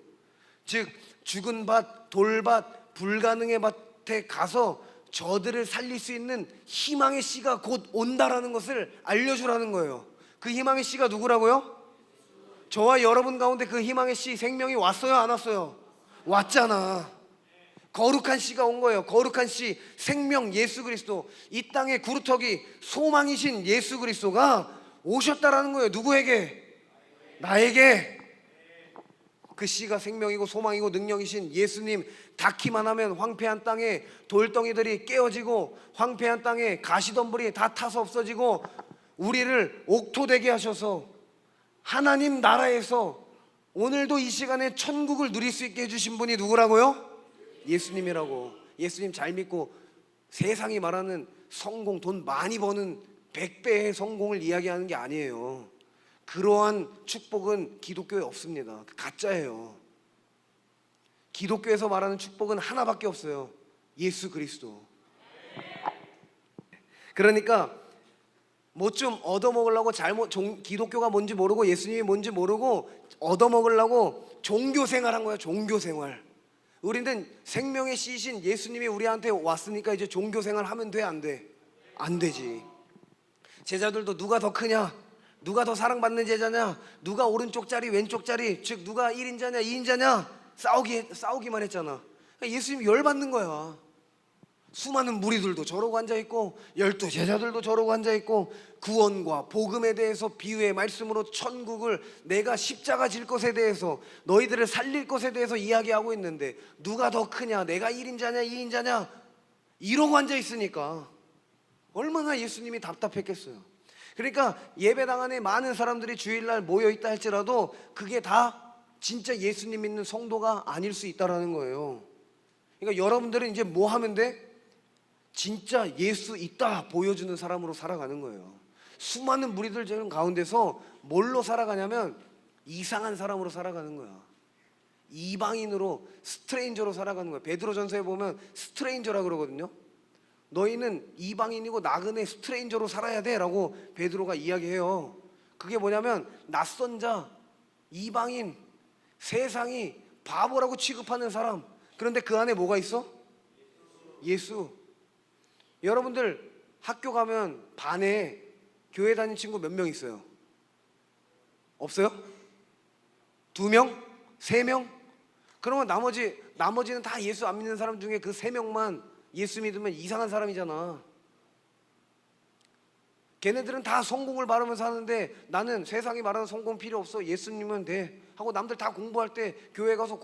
즉 죽은 밭, 돌밭, 불가능의 밭에 가서 저들을 살릴 수 있는 희망의 씨가 곧 온다라는 것을 알려주라는 거예요. 그 희망의 씨가 누구라고요? 저와 여러분 가운데 그 희망의 씨, 생명이 왔어요, 안 왔어요? 왔잖아. 거룩한 씨가 온 거예요. 거룩한 씨, 생명 예수 그리스도, 이 땅의 구루터기 소망이신 예수 그리스도가 오셨다라는 거예요. 누구에게? 나에게. 그 씨가 생명이고 소망이고 능력이신 예수님 닿기만 하면 황폐한 땅에 돌덩이들이 깨어지고 황폐한 땅에 가시덤불이 다 타서 없어지고 우리를 옥토되게 하셔서 하나님 나라에서 오늘도 이 시간에 천국을 누릴 수 있게 해주신 분이 누구라고요? 예수님이라고. 예수님 잘 믿고 세상이 말하는 성공, 돈 많이 버는 100배의 성공을 이야기하는 게 아니에요. 그러한 축복은 기독교에 없습니다. 가짜예요. 기독교에서 말하는 축복은 하나밖에 없어요. 예수 그리스도. 그러니까 뭐 좀 얻어먹으려고 기독교가 뭔지 모르고 예수님이 뭔지 모르고 얻어먹으려고 종교생활한 거야. 종교생활. 우리는 생명의 씨이신 예수님이 우리한테 왔으니까 이제 종교생활 하면 돼? 안 돼? 안 되지. 제자들도 누가 더 크냐, 누가 더 사랑받는 제자냐, 누가 오른쪽 자리 왼쪽 자리, 즉 누가 1인자냐 2인자냐 싸우기만 했잖아. 예수님이 열받는 거야. 수많은 무리들도 저러고 앉아있고 12 제자들도 저러고 앉아있고 구원과 복음에 대해서 비유의 말씀으로 천국을 내가 십자가 질 것에 대해서 너희들을 살릴 것에 대해서 이야기하고 있는데 누가 더 크냐, 내가 1인자냐 2인자냐 이러고 앉아있으니까 얼마나 예수님이 답답했겠어요. 그러니까 예배당 안에 많은 사람들이 주일날 모여있다 할지라도 그게 다 진짜 예수님 믿는 성도가 아닐 수 있다는 거예요. 그러니까 여러분들은 이제 뭐 하면 돼? 진짜 예수 있다 보여주는 사람으로 살아가는 거예요. 수많은 무리들 가운데서 뭘로 살아가냐면 이상한 사람으로 살아가는 거야. 이방인으로, 스트레인저로 살아가는 거야. 베드로전서에 보면 스트레인저라 그러거든요. 너희는 이방인이고 나그네 스트레인저로 살아야 돼 라고 베드로가 이야기해요. 그게 뭐냐면 낯선 자, 이방인, 세상이 바보라고 취급하는 사람. 그런데 그 안에 뭐가 있어? 예수. 여러분들 학교 가면 반에 교회 다니는 친구 몇 명 있어요? 없어요? 2명? 3명? 그러면 나머지는 다 예수 안 믿는 사람 중에 그 3명만 예수 믿으면 이상한 사람이잖아. 걔네들은 다 성공을 바라면서 하는데 나는 세상이 말하는 성공 필요 없어, 예수님은 돼 하고 남들 다 공부할 때 교회 가서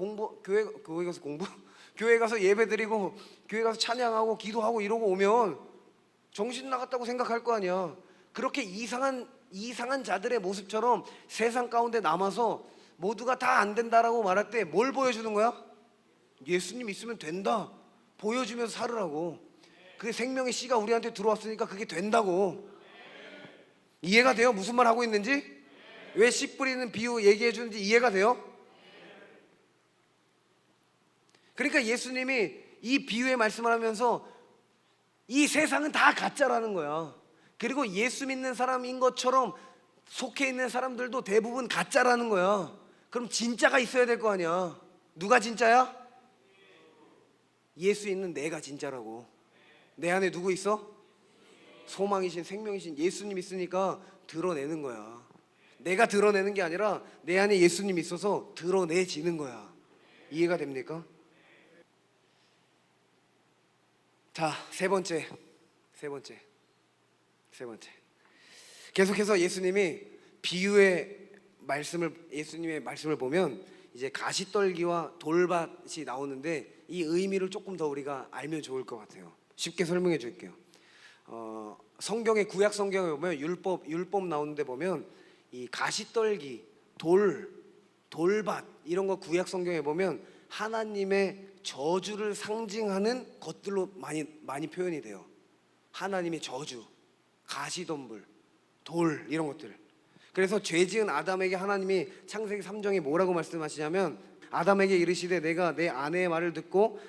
예배 드리고 교회 가서 찬양하고 기도하고 이러고 오면 정신 나갔다고 생각할 거 아니야. 그렇게 이상한 자들의 모습처럼 세상 가운데 남아서 모두가 다 안 된다라고 말할 때 뭘 보여주는 거야? 예수님 있으면 된다 보여주면서 살으라고. 그게 생명의 씨가 우리한테 들어왔으니까 그게 된다고. 이해가 돼요? 무슨 말 하고 있는지? 왜 씨 뿌리는 비유 얘기해 주는지 이해가 돼요? 그러니까 예수님이 이 비유의 말씀을 하면서 이 세상은 다 가짜라는 거야. 그리고 예수 믿는 사람인 것처럼 속해 있는 사람들도 대부분 가짜라는 거야. 그럼 진짜가 있어야 될 거 아니야. 누가 진짜야? 예수 있는 내가 진짜라고. 내 안에 누구 있어? 소망이신 생명이신 예수님 있으니까 드러내는 거야. 내가 드러내는 게 아니라 내 안에 예수님 있어서 드러내지는 거야. 이해가 됩니까? 자, 세 번째. 계속해서 예수님의 말씀을 보면 이제 가시떨기와 돌밭이 나오는데 이 의미를 조금 더 우리가 알면 좋을 것 같아요. 쉽게 설명해 줄게요. 성경의 구약 성경에 보면 율법 나오는데 보면 이 가시떨기, 돌밭 이런 거 구약 성경에 보면 하나님의 저주를 상징하는 것들로 많이 표현이 돼요. 하나님의 저주, 가시덤불, 돌 이런 것들. 그래서 죄지은 아담에게 하나님이 창세기 3장에 뭐라고 말씀하시냐면 아담에게 이르시되 내가 내 아내의 말을 듣고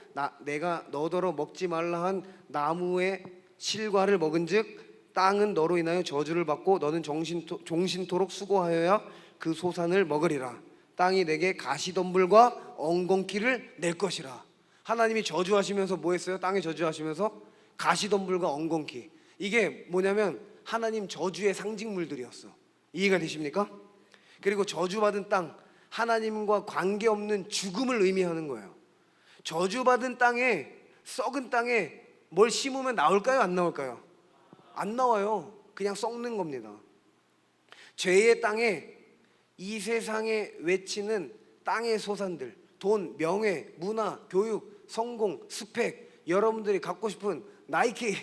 내가 너더러 먹지 말라 한 나무의 실과를 먹은즉 땅은 너로 인하여 저주를 받고 너는 종신토록 수고하여야 그 소산을 먹으리라. 땅이 내게 가시덤불과 엉겅퀴를 낼 것이라. 하나님이 저주하시면서 뭐 했어요? 땅에 저주하시면서 가시덤불과 엉겅퀴. 이게 뭐냐면 하나님 저주의 상징물들이었어. 이해가 되십니까? 그리고 저주받은 땅, 하나님과 관계없는 죽음을 의미하는 거예요. 저주받은 땅에, 썩은 땅에 뭘 심으면 나올까요? 안 나올까요? 안 나와요. 그냥 썩는 겁니다. 죄의 땅에 이 세상에 외치는 땅의 소산들, 돈, 명예, 문화, 교육, 성공, 스펙, 여러분들이 갖고 싶은 나이키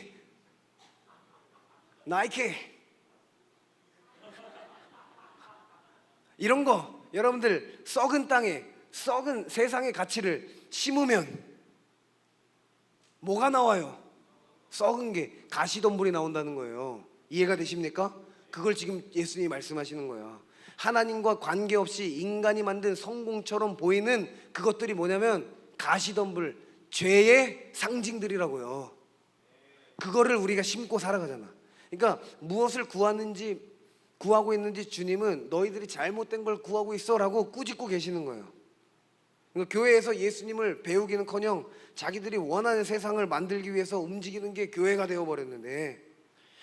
이런 거 여러분들 썩은 땅에 썩은 세상의 가치를 심으면 뭐가 나와요? 썩은 게 가시덤불이 나온다는 거예요. 이해가 되십니까? 그걸 지금 예수님이 말씀하시는 거야. 하나님과 관계없이 인간이 만든 성공처럼 보이는 그것들이 뭐냐면 가시덤불, 죄의 상징들이라고요. 그거를 우리가 심고 살아가잖아. 그러니까 무엇을 구하고 있는지 주님은 너희들이 잘못된 걸 구하고 있어라고 꾸짖고 계시는 거예요. 그러니까 교회에서 예수님을 배우기는커녕 자기들이 원하는 세상을 만들기 위해서 움직이는 게 교회가 되어버렸는데,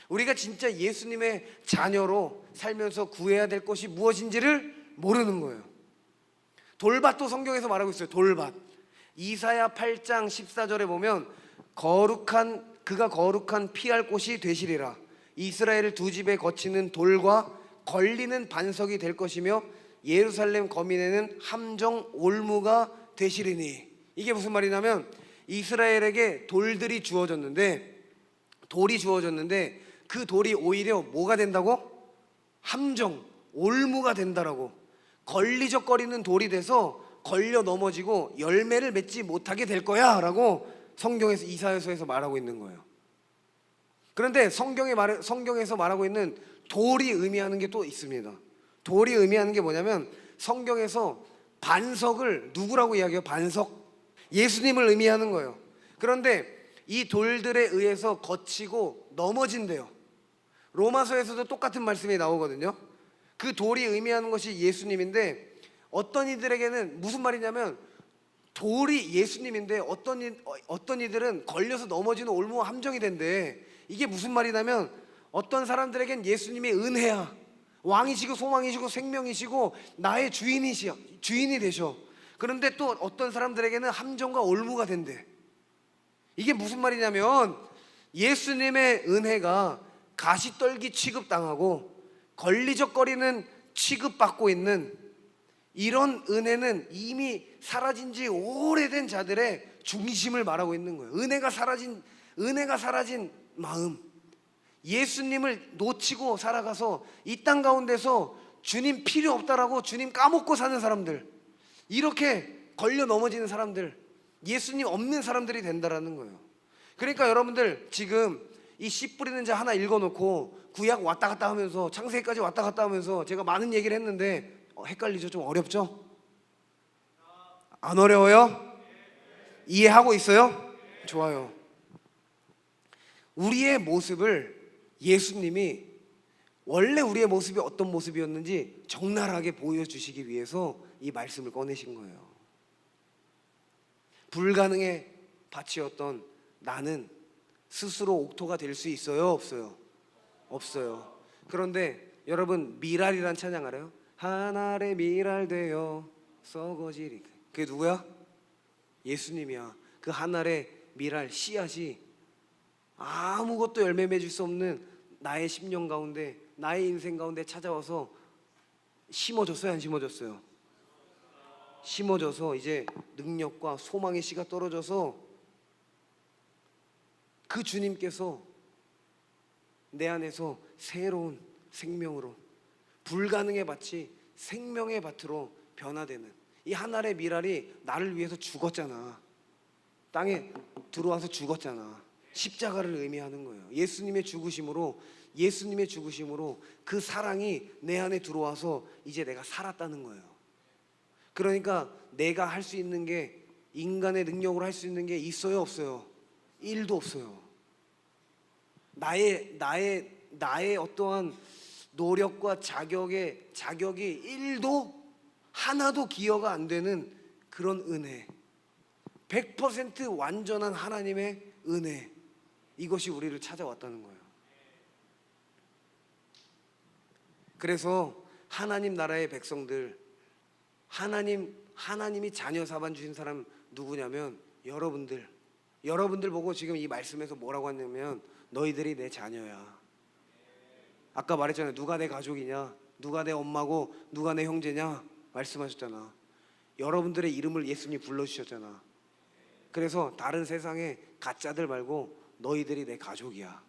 우리가 진짜 예수님의 자녀로 살면서 구해야 될 것이 무엇인지를 모르는 거예요. 돌밭도 성경에서 말하고 있어요. 돌밭. 이사야 8장 14절에 보면 그가 거룩한 피할 곳이 되시리라. 이스라엘 두 집에 거치는 돌과 걸리는 반석이 될 것이며 예루살렘 거민에는 함정 올무가 되시리니. 이게 무슨 말이냐면 이스라엘에게 돌이 주어졌는데 그 돌이 오히려 뭐가 된다고? 함정, 올무가 된다라고. 걸리적거리는 돌이 돼서 걸려 넘어지고 열매를 맺지 못하게 될 거야 라고 성경에서, 이사야서에서 말하고 있는 거예요. 그런데 성경에서 말하고 있는 돌이 의미하는 게 또 있습니다. 돌이 의미하는 게 뭐냐면 성경에서 반석을 누구라고 이야기해요? 반석? 예수님을 의미하는 거예요. 그런데 이 돌들에 의해서 거치고 넘어진대요. 로마서에서도 똑같은 말씀이 나오거든요. 그 돌이 의미하는 것이 예수님인데, 어떤 이들에게는 무슨 말이냐면 돌이 예수님인데 어떤 이들은 걸려서 넘어지는 올무와 함정이 된대. 이게 무슨 말이냐면 어떤 사람들에겐 예수님이 은혜야, 왕이시고 소망이시고 생명이시고 나의 주인이 되셔. 그런데 또 어떤 사람들에게는 함정과 올무가 된대. 이게 무슨 말이냐면 예수님의 은혜가 가시떨기 취급당하고 걸리적거리는 취급받고 있는 이런 은혜는 이미 사라진 지 오래된 자들의 중심을 말하고 있는 거예요. 은혜가 사라진 마음, 예수님을 놓치고 살아가서 이 땅 가운데서 주님 필요 없다라고 주님 까먹고 사는 사람들, 이렇게 걸려 넘어지는 사람들, 예수님 없는 사람들이 된다라는 거예요. 그러니까 여러분들 지금 이 씨 뿌리는 자 하나 읽어놓고 구약 왔다 갔다 하면서 창세기까지 왔다 갔다 하면서 제가 많은 얘기를 했는데 헷갈리죠? 좀 어렵죠? 안 어려워요? 이해하고 있어요? 좋아요. 우리의 모습을 예수님이 원래 우리의 모습이 어떤 모습이었는지 적나라하게 보여주시기 위해서 이 말씀을 꺼내신 거예요. 불가능의 밭이었던 나는 스스로 옥토가 될 수 있어요? 없어요? 없어요. 그런데 여러분 미랄이란 찬양 알아요? 한 알의 미랄 되어 썩어지리. 그게 누구야? 예수님이야. 그 한 알의 미랄 씨앗이 아무것도 열매 맺을 수 없는 나의 심령 가운데, 나의 인생 가운데 찾아와서 심어졌어요? 안 심어졌어요? 심어져서 이제 능력과 소망의 씨가 떨어져서 그 주님께서 내 안에서 새로운 생명으로, 불가능의 밭이 생명의 밭으로 변화되는 이 한 알의 미랄이 나를 위해서 죽었잖아. 땅에 들어와서 죽었잖아. 십자가를 의미하는 거예요. 예수님의 죽으심으로 그 사랑이 내 안에 들어와서 이제 내가 살았다는 거예요. 그러니까 내가 할 수 있는 게, 인간의 능력으로 할 수 있는 게 있어요? 없어요? 1도 없어요. 나의 어떠한 노력과 자격이 1도 하나도 기여가 안 되는 그런 은혜, 100% 완전한 하나님의 은혜, 이것이 우리를 찾아왔다는 거예요. 그래서 하나님 나라의 백성들, 하나님이 자녀 사반 주신 사람 누구냐면 여러분들 보고 지금 이 말씀에서 뭐라고 하냐면 너희들이 내 자녀야. 아까 말했잖아요. 누가 내 가족이냐, 누가 내 엄마고 누가 내 형제냐 말씀하셨잖아. 여러분들의 이름을 예수님이 불러주셨잖아. 그래서 다른 세상에 가짜들 말고 너희들이 내 가족이야.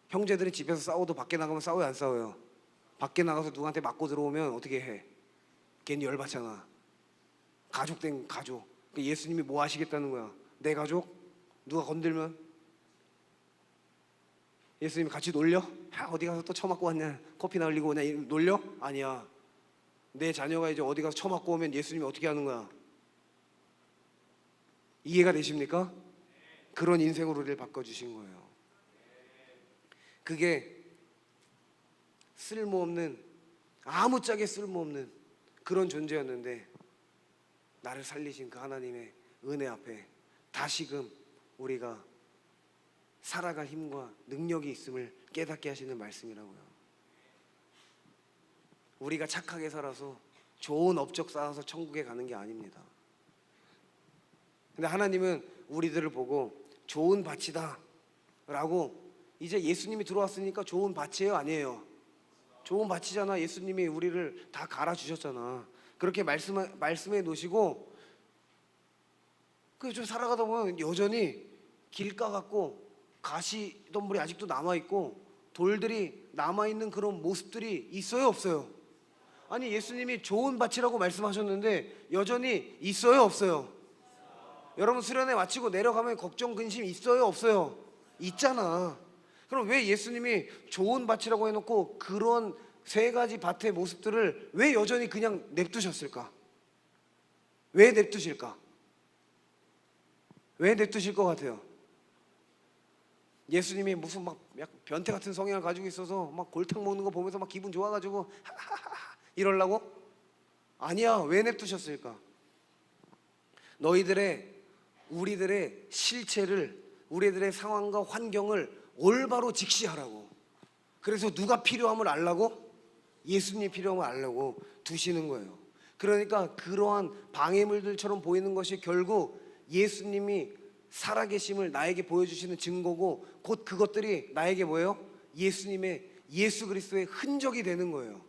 형제들이 집에서 싸워도 밖에 나가면 싸워요, 안 싸워요? 밖에 나가서 누구한테 맞고 들어오면 어떻게 해? 괜히 열받잖아. 가족 된 가족. 예수님이 뭐 하시겠다는 거야? 내 가족? 누가 건들면? 예수님이 같이 놀려? 야, 어디 가서 또 처맞고 왔냐? 커피나 흘리고 오냐? 놀려? 아니야. 내 자녀가 이제 어디 가서 처맞고 오면 예수님이 어떻게 하는 거야? 이해가 되십니까? 그런 인생으로 우리를 바꿔주신 거예요. 그게 쓸모없는, 아무짝에 쓸모없는 그런 존재였는데 나를 살리신 그 하나님의 은혜 앞에 다시금 우리가 살아갈 힘과 능력이 있음을 깨닫게 하시는 말씀이라고요. 우리가 착하게 살아서 좋은 업적 쌓아서 천국에 가는 게 아닙니다. 근데 하나님은 우리들을 보고 좋은 밭이다 라고, 이제 예수님이 들어왔으니까 좋은 밭이에요, 아니에요? 좋은 밭이잖아. 예수님이 우리를 다 갈아주셨잖아. 그렇게 말씀해 놓으시고, 좀 살아가다 보면 여전히 길가 같고 가시덤불이 아직도 남아있고 돌들이 남아있는 그런 모습들이 있어요, 없어요? 아니, 예수님이 좋은 밭이라고 말씀하셨는데 여전히 있어요, 없어요? 여러분, 수련회 마치고 내려가면 걱정, 근심 있어요, 없어요? 있잖아. 그럼 왜 예수님이 좋은 밭이라고 해놓고 그런 세 가지 밭의 모습들을 왜 여전히 그냥 냅두셨을까? 왜 냅두실까? 왜 냅두실 것 같아요? 예수님이 무슨 막 변태 같은 성향을 가지고 있어서 막 골탕 먹는 거 보면서 막 기분 좋아가지고 하하하 이러려고? 아니야. 왜 냅두셨을까? 우리들의 실체를, 우리들의 상황과 환경을 올바로 직시하라고. 그래서 누가 필요함을 알라고? 예수님이 필요함을 알라고 두시는 거예요. 그러니까 그러한 방해물들처럼 보이는 것이 결국 예수님이 살아계심을 나에게 보여주시는 증거고, 곧 그것들이 나에게 뭐예요? 예수 그리스도의 흔적이 되는 거예요.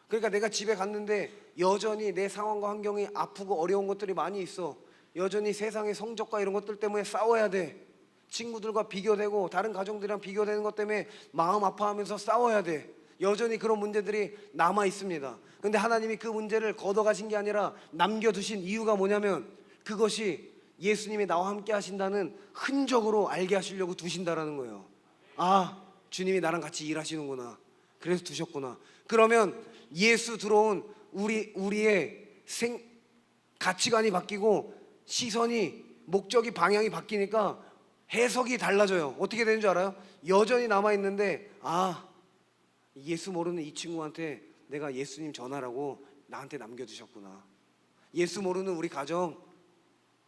그러니까 내가 집에 갔는데 여전히 내 상황과 환경이 아프고 어려운 것들이 많이 있어. 여전히 세상의 성적과 이런 것들 때문에 싸워야 돼. 친구들과 비교되고 다른 가정들이랑 비교되는 것 때문에 마음 아파하면서 싸워야 돼. 여전히 그런 문제들이 남아 있습니다. 근데 하나님이 그 문제를 걷어가신 게 아니라 남겨두신 이유가 뭐냐면, 그것이 예수님이 나와 함께 하신다는 흔적으로 알게 하시려고 두신다라는 거예요. 아, 주님이 나랑 같이 일하시는구나. 그래서 두셨구나. 그러면 예수 들어온 우리의 가치관이 바뀌고 시선이, 목적이, 방향이 바뀌니까 해석이 달라져요. 어떻게 되는 줄 알아요? 여전히 남아있는데, 아, 예수 모르는 이 친구한테 내가 예수님 전하라고 나한테 남겨두셨구나. 예수 모르는 우리 가정,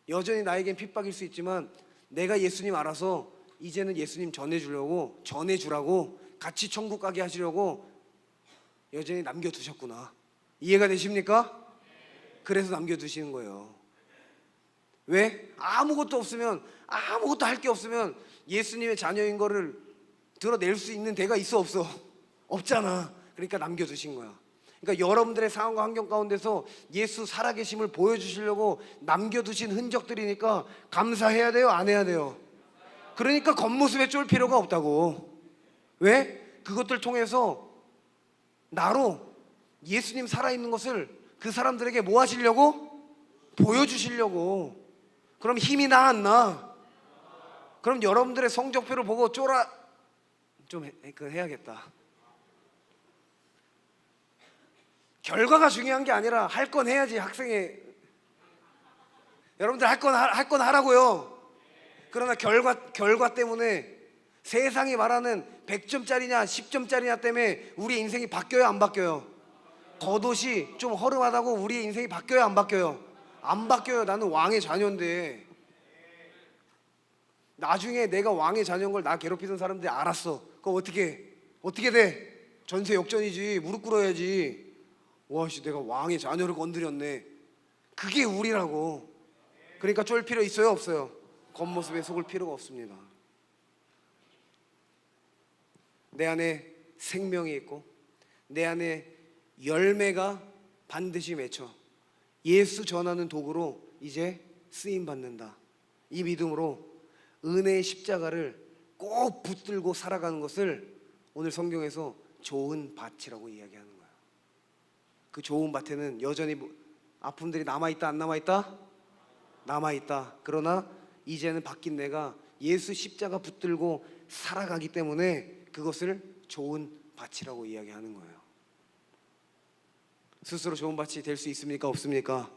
여전히 나에겐 핍박일 수 있지만 내가 예수님 알아서 이제는 예수님 전해주라고 같이 천국 가게 하시려고 여전히 남겨두셨구나. 이해가 되십니까? 그래서 남겨두시는 거예요. 왜? 아무것도 없으면, 아무것도 할 게 없으면 예수님의 자녀인 거를 드러낼 수 있는 데가 있어, 없어? 없잖아. 그러니까 남겨두신 거야. 그러니까 여러분들의 상황과 환경 가운데서 예수 살아계심을 보여주시려고 남겨두신 흔적들이니까 감사해야 돼요, 안 해야 돼요? 그러니까 겉모습에 쫄 필요가 없다고. 왜? 그것들 통해서 나로 예수님 살아있는 것을 그 사람들에게 뭐 하시려고? 보여주시려고. 그럼 힘이 나, 안 나? 그럼 여러분들의 성적표를 보고 좀 해야겠다. 결과가 중요한 게 아니라 할 건 해야지. 여러분들 할 건 하라고요. 그러나 결과 때문에, 세상이 말하는 100점짜리냐 10점짜리냐 때문에 우리 인생이 바뀌어요, 안 바뀌어요? 겉옷이 좀 허름하다고 우리 인생이 바뀌어요, 안 바뀌어요? 안 바뀌어요. 나는 왕의 자녀인데. 나중에 내가 왕의 자녀인 걸 나 괴롭히던 사람들이 알았어. 그럼 어떻게 돼? 전세 역전이지. 무릎 꿇어야지. 와씨, 내가 왕의 자녀를 건드렸네. 그게 우리라고. 그러니까 쫄 필요 있어요, 없어요? 겉모습에 속을 필요가 없습니다. 내 안에 생명이 있고 내 안에 열매가 반드시 맺혀 예수 전하는 도구로 이제 쓰임 받는다. 이 믿음으로 은혜의 십자가를 꼭 붙들고 살아가는 것을 오늘 성경에서 좋은 밭이라고 이야기하는 거야. 그 좋은 밭에는 여전히 아픔들이 남아있다 안 남아있다? 남아있다. 그러나 이제는 바뀐 내가 예수 십자가 붙들고 살아가기 때문에 그것을 좋은 밭이라고 이야기하는 거예요. 스스로 좋은 밭이 될 수 있습니까? 없습니까?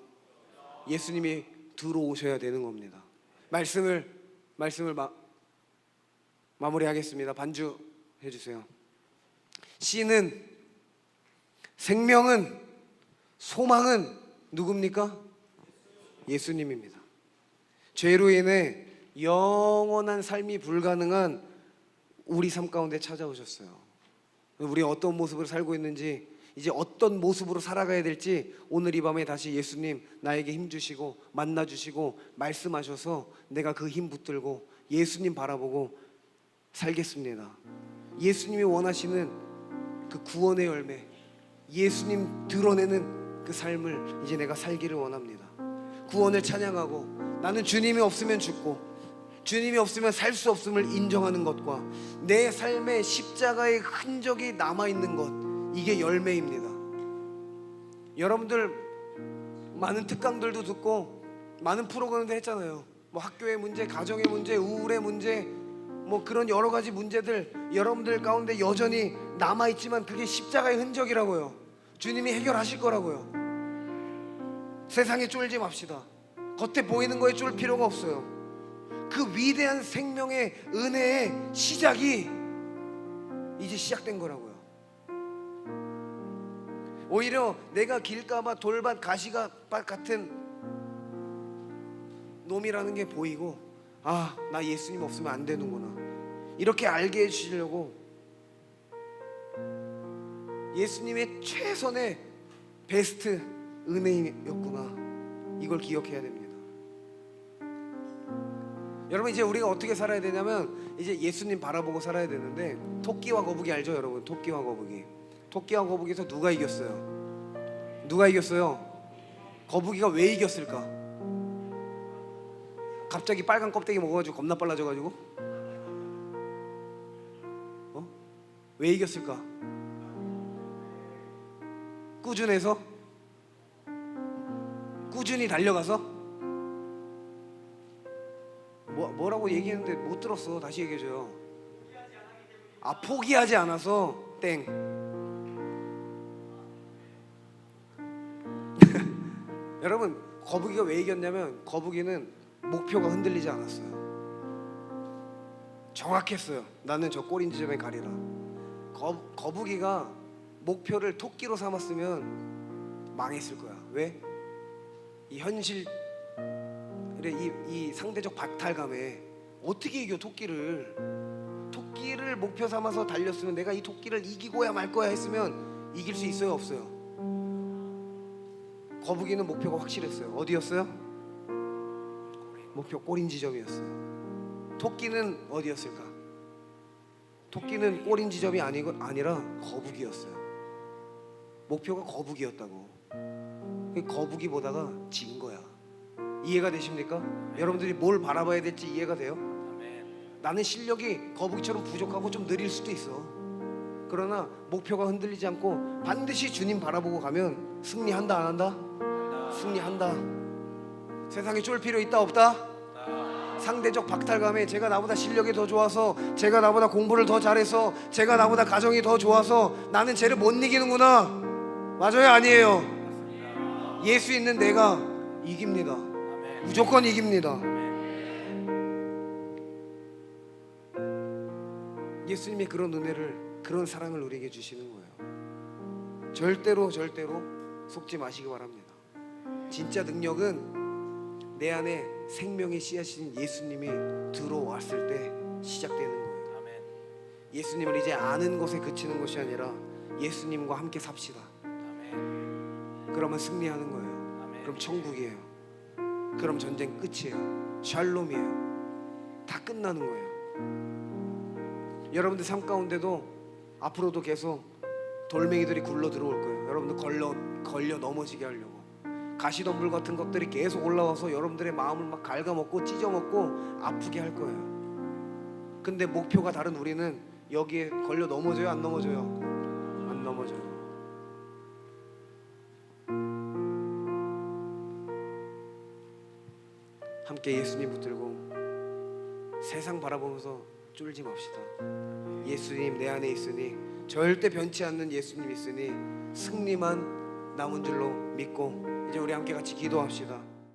예수님이 들어오셔야 되는 겁니다. 말씀을 마무리하겠습니다. 반주 해주세요. 씨는, 생명은, 소망은 누굽니까? 예수님입니다. 죄로 인해 영원한 삶이 불가능한 우리 삶 가운데 찾아오셨어요. 우리 어떤 모습으로 살고 있는지, 이제 어떤 모습으로 살아가야 될지 오늘 이 밤에 다시 예수님 나에게 힘 주시고 만나 주시고 말씀하셔서 내가 그 힘 붙들고 예수님 바라보고 살겠습니다. 예수님이 원하시는 그 구원의 열매, 예수님 드러내는 그 삶을 이제 내가 살기를 원합니다. 구원을 찬양하고 나는 주님이 없으면 죽고 주님이 없으면 살 수 없음을 인정하는 것과 내 삶에 십자가의 흔적이 남아있는 것, 이게 열매입니다. 여러분들 많은 특강들도 듣고 많은 프로그램도 했잖아요. 뭐 학교의 문제, 가정의 문제, 우울의 문제, 뭐 그런 여러 가지 문제들 여러분들 가운데 여전히 남아있지만 그게 십자가의 흔적이라고요. 주님이 해결하실 거라고요. 세상에 쫄지 맙시다. 겉에 보이는 거에 쫄 필요가 없어요. 그 위대한 생명의 은혜의 시작이 이제 시작된 거라고요. 오히려 내가 길가봐 돌밭 가시밭 같은 놈이라는 게 보이고, 아, 나 예수님 없으면 안 되는구나, 이렇게 알게 해주시려고 예수님의 최선의 베스트 은혜였구나, 이걸 기억해야 됩니다. 여러분, 이제 우리가 어떻게 살아야 되냐면 이제 예수님 바라보고 살아야 되는데, 토끼와 거북이 알죠 여러분? 토끼와 거북이. 토끼와 거북이에서 누가 이겼어요? 누가 이겼어요? 거북이가 왜 이겼을까? 갑자기 빨간 껍데기 먹어가지고 겁나 빨라져가지고? 왜 이겼을까? 꾸준해서? 꾸준히 달려가서? 뭐라고 얘기했는데 못 들었어. 다시 얘기해줘요. 아, 포기하지 않아서 땡. 여러분, 거북이가 왜 이겼냐면 거북이는 목표가 흔들리지 않았어요. 정확했어요. 나는 저 꼬린 지점에 가리라. 거북이가 목표를 토끼로 삼았으면 망했을 거야. 왜? 이 현실, 이 상대적 박탈감에 어떻게 이겨 토끼를 목표 삼아서 달렸으면, 내가 이 토끼를 이기고야 말 거야 했으면 이길 수 있어요, 없어요? 거북이는 목표가 확실했어요. 어디였어요? 목표 꼬린 지점이었어요. 토끼는 어디였을까? 토끼는 꼬린 지점이 아니라 거북이였어요. 목표가 거북이였다고. 거북이보다가 진 거야. 이해가 되십니까? 여러분들이 뭘 바라봐야 될지 이해가 돼요? 나는 실력이 거북이처럼 부족하고 좀 느릴 수도 있어. 그러나 목표가 흔들리지 않고 반드시 주님 바라보고 가면 승리한다, 안 한다? 승리한다. 세상에 쫄 필요 있다, 없다? 상대적 박탈감에 제가 나보다 실력이 더 좋아서, 제가 나보다 공부를 더 잘해서, 제가 나보다 가정이 더 좋아서 나는 쟤를 못 이기는구나. 맞아요, 아니에요? 예수 있는 내가 이깁니다. 무조건 이깁니다. 예수님의 그런 은혜를, 그런 사랑을 우리에게 주시는 거예요. 절대로 속지 마시기 바랍니다. 진짜 능력은 내 안에 생명의 씨앗인 예수님이 들어왔을 때 시작되는 거예요. 예수님을 이제 아는 것에 그치는 것이 아니라 예수님과 함께 삽시다. 그러면 승리하는 거예요. 그럼 천국이에요. 그럼 전쟁 끝이에요. 샬롬이에요. 다 끝나는 거예요. 여러분들 삶 가운데도 앞으로도 계속 돌멩이들이 굴러 들어올 거예요. 여러분들 걸려 넘어지게 하려고, 가시덤불 같은 것들이 계속 올라와서 여러분들의 마음을 막 갉아먹고 찢어먹고 아프게 할 거예요. 근데 목표가 다른 우리는 여기에 걸려 넘어져요, 안 넘어져요? 안 넘어져요. 함께 예수님 붙들고 세상 바라보면서 쫄지 맙시다. 예수님 내 안에 있으니, 절대 변치 않는 예수님 있으니 승리만 남은 줄로 믿고, 이제 우리 함께 같이 기도합시다.